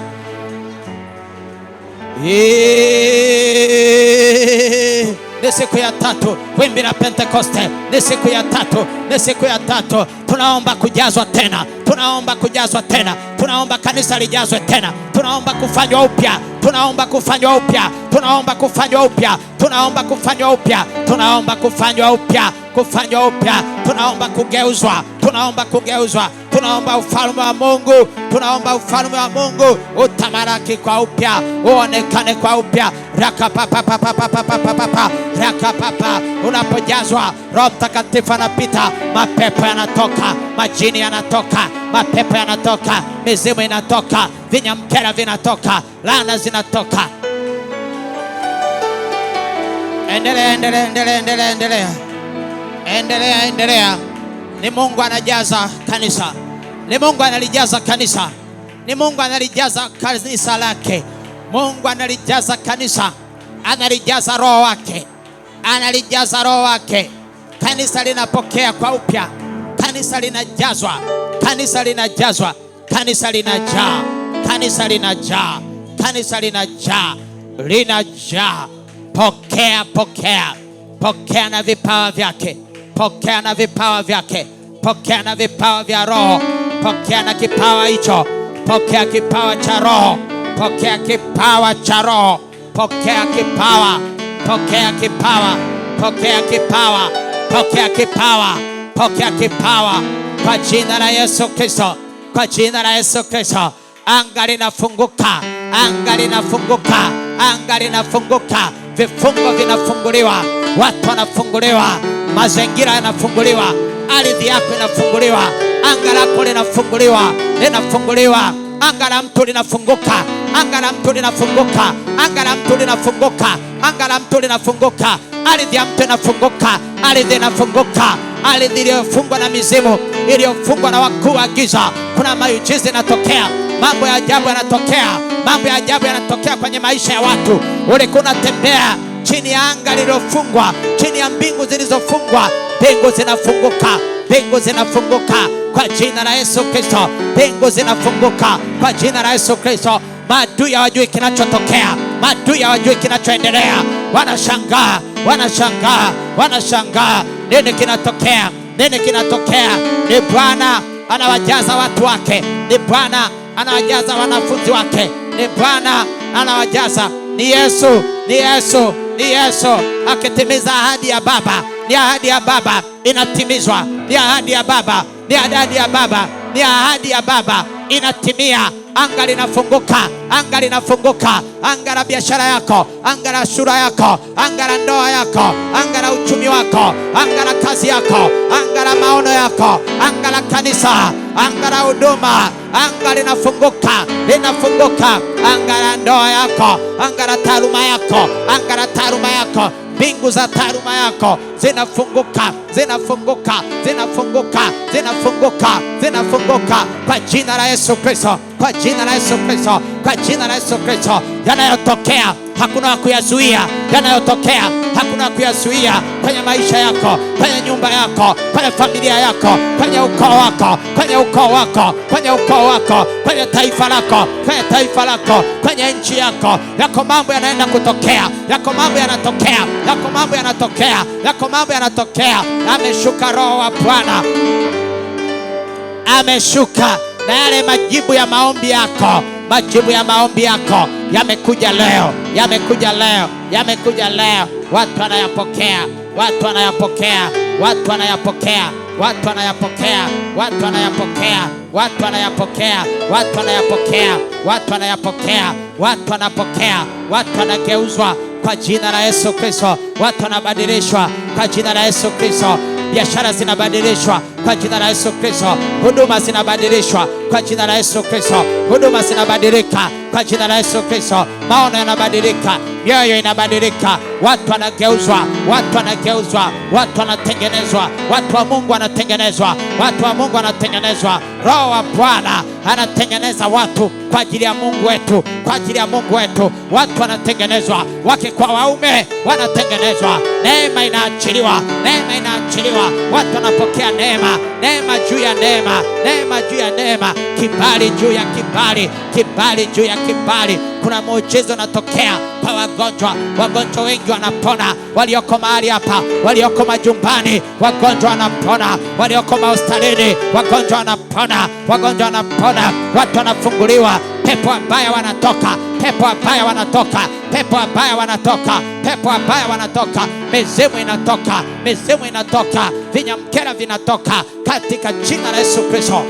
A: Ni siku ya tatu, wimbi la Pentekoste. Ni siku ya tatu, ni siku ya tatu. Tunaomba kujazwa tena, tunaomba kujazwa tena, tunaomba kanisa lijazwe tena, tunaomba kufanywa upya tunaomba kufanywa upya, tunaomba kufanywa upya, tunaomba kufanywa upya, tunaomba kufanywa upya, kufanywa upya, tunaomba kugeuzwa, tunaomba kugeuzwa, tunaomba ufalme wa Mungu, tunaomba ufalme wa Mungu utamaraki kwa upya, uonekane kwa upya. Rakapapapapapapapapa, rakapapa. Unapojazwa Roho Mtakatifu anapita, mapepo yanatoka, majini yanatoka, mapepo yanatoka, mizimu inatoka, vinyamkera vinatoka, laana zinatoka. Endelea, endelea, endelea, endelea, endelea. Endelea, endelea. Ni Mungu anajaza kanisa. Ni Mungu analijaza kanisa. Ni Mungu analijaza kanisa lake. Mungu analijaza kanisa. Analijaza roho wake. Analijaza roho wake. Kanisa linapokea kwa upya. Kanisa linajazwa. Kanisa linajazwa. Kanisa linajaa. Kanisa linajaa. Kanisa linajaa. Linajaa. Pokea, pokea. Pokea na vipawa vyake. Pokea na vipawa vyake. Pokea na vipawa vya roho. Pokea na kipawa hicho. Pokea kipawa cha roho. Pokea kipawa cha roho. Pokea kipawa. Pokea kipawa. Pokea kipawa. Pokea kipawa. Pokea kipawa. Kwa jina la Yesu Kristo. Kwa jina la Yesu Kristo. Anga linafunguka. Anga linafunguka. Anga linafunguka. Vifungo vinafunguliwa. Watu wanafunguliwa. Mazingira yanafunguliwa. Ardhi yako inafunguliwa. Anga lako linafunguliwa. Linafunguliwa. Anga la mtu linafunguka. Anga la mtu linafunguka. Anga la mtu linafunguka. Anga la mtu linafunguka. Ardhi ya mtu inafunguka. Ardhi inafunguka. Ardhi iliyofungwa na mizimu, iliyofungwa na wakuu wa giza, kuna miujiza inatokea. Mambo ya ajabu yanatokea. Mambo ya ajabu yanatokea kwenye maisha ya watu. Ulikuwa unatembea chini ya anga lililofungwa, chini ya mbingu zilizofungwa. Mbingu zinafunguka. Mbingu zinafunguka kwa jina la Yesu Kristo. Mbingu zinafunguka kwa jina la Yesu Kristo. Maadui hawajui kinachotokea. Maadui hawajui kinachoendelea. Wanashangaa, wanashangaa, wanashangaa. Nini kinatokea? Nini kinatokea? Ni Bwana anawajaza watu wake. Ni Bwana anawajaza wanafunzi wake. Ni Bwana anawajaza. Ni Yesu, ni Yesu, ni Yesu akitimiza ahadi ya Baba. Ni ahadi ya Baba inatimizwa. Ni ahadi ya Baba. Ni ahadi ya Baba. Ni ahadi ya Baba inatimia. Anga linafunguka. Anga linafunguka. Anga la biashara yako. Anga la shura yako. Anga la ndoa yako. Anga la uchumi wako. Anga la kazi yako. Anga la maono yako. Anga la kanisa. Anga la huduma. Anga linafunguka. Linafunguka. Anga la ndoa yako. Anga la taaluma yako. Anga la taaluma yako. Mbingu za taaluma yako zinafunguka, zinafunguka, zinafunguka, zinafunguka, zinafunguka kwa jina la Yesu Kristo, kwa jina la Yesu Kristo, kwa jina la Yesu Kristo. Yanayotokea hakuna wa kuyazuia. Yanayotokea hakuna wa kuyazuia kwenye maisha yako, kwenye nyumba yako, kwenye familia yako, kwenye ukoo wako, kwenye ukoo wako, kwenye ukoo wako, kwenye taifa lako, kwenye taifa lako, kwenye nchi yako. Yako mambo yanaenda kutokea. Yako mambo yanatokea. Yako mambo yanatokea. Yako mambo yanatokea. Ameshuka Roho wa Bwana. Ameshuka na yale majibu ya maombi yako. Majibu ya maombi yako yamekuja leo. Yamekuja leo. Yamekuja leo. Watu wanayapokea. Watu wanayapokea. Watu wanayapokea. Watu wanayapokea. Watu wanayapokea. Watu wanayapokea. Watu wanayapokea. Watu wanayapokea. Watu wanapokea. Watu wanageuzwa kwa jina la Yesu Kristo. Watu wanabadilishwa kwa jina la Yesu Kristo. Biashara zinabadilishwa kwa jina la Yesu Kristo. Huduma zinabadilishwa kwa jina la Yesu Kristo. Huduma zinabadilika kwa jina la Yesu Kristo. Maono yanabadilika. Mioyo inabadilika. Watu wanageuzwa. Watu wanageuzwa. Watu wanatengenezwa. Watu wa Mungu wanatengenezwa. Watu wa Mungu wanatengenezwa. Roho wa Bwana anatengeneza watu kwa ajili ya Mungu wetu. Kwa ajili ya Mungu wetu. Watu wanatengenezwa. Wake kwa waume wanatengenezwa. Neema inaachiliwa. Neema inaachiliwa. Watu wanapokea neema. Neema juu ya neema. Neema juu ya neema. Kibali juu ya kibali. Kibali juu ya kibali. Kuna muujiza unatokea kwa wagonjwa. Wagonjwa wengi wanapona. Walioko mahali hapa, walioko majumbani, wagonjwa wanapona. Walioko hospitalini, wagonjwa wanapona. Wagonjwa wanapona. Watu wanafunguliwa. Pepo wabaya wanatoka. pepo wabaya wanatoka, pepo wabaya wanatoka, pepo wabaya wanatoka, mizimu inatoka, mizimu inatoka, vinyamkera vinatoka katika jina la Yesu Kristo.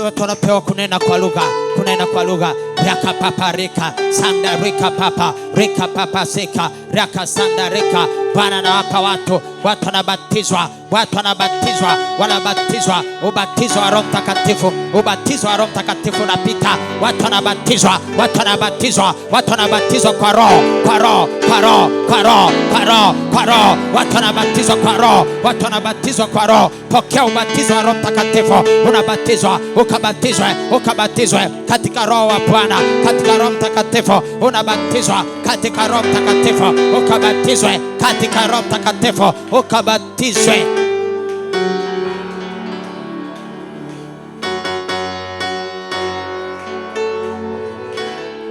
A: Watu wanapewa kunena kwa lugha, kunena kwa lugha. Raka papa rika sanda rika papa rika papa sika raka sanda rika. Bwana anawapa watu wanabatizwa, watu wanabatizwa, wanabatizwa ubatizo wa Roho Mtakatifu, ubatizo wa Roho Mtakatifu unapita. Watu wanabatizwa, watu wanabatizwa, watu wanabatizwa kwa Roho, kwa Roho, kwa Roho, kwa Roho, kwa Roho, kwa Roho. Watu wanabatizwa kwa Roho, watu wanabatizwa kwa Roho. Pokea ubatizo wa Roho Mtakatifu, unabatizwa, ukabatizwe, ukabatizwe katika Roho wa Bwana, katika Roho Mtakatifu. Unabatizwa katika Roho Mtakatifu, ukabatizwe katika Roho Mtakatifu, ukabatizwe.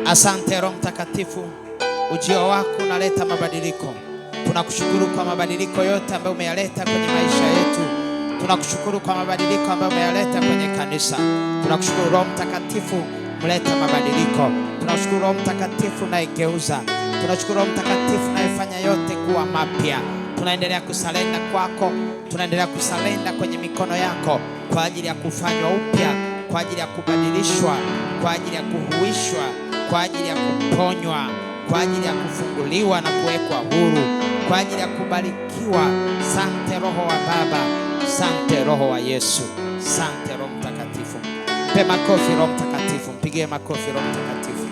A: Asante Roho Mtakatifu, ujio wako unaleta mabadiliko. Tunakushukuru kwa mabadiliko yote ambayo umeyaleta kwenye maisha yetu. Tunakushukuru kwa mabadiliko ambayo umeyaleta kwenye kanisa. Tunakushukuru Roho Mtakatifu, mleta mabadiliko. Tunakushukuru Roho Mtakatifu unayegeuza. Tunashukuru Roho Mtakatifu unayefanya yote kuwa mapya. Tunaendelea kusalenda kwako, tunaendelea kusalenda kwenye mikono yako kwa ajili ya kufanywa upya, kwa ajili ya kubadilishwa, kwa ajili ya kuhuishwa, kwa ajili ya kuponywa, kwa ajili ya kufunguliwa na kuwekwa huru, kwa ajili ya kubarikiwa. Sante Roho wa Baba, sante Roho wa Yesu, sante Roho Mtakatifu. Mpe makofi Roho Mtakatifu, mpigie makofi Roho Mtakatifu.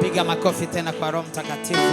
A: Piga makofi tena kwa Roho Mtakatifu.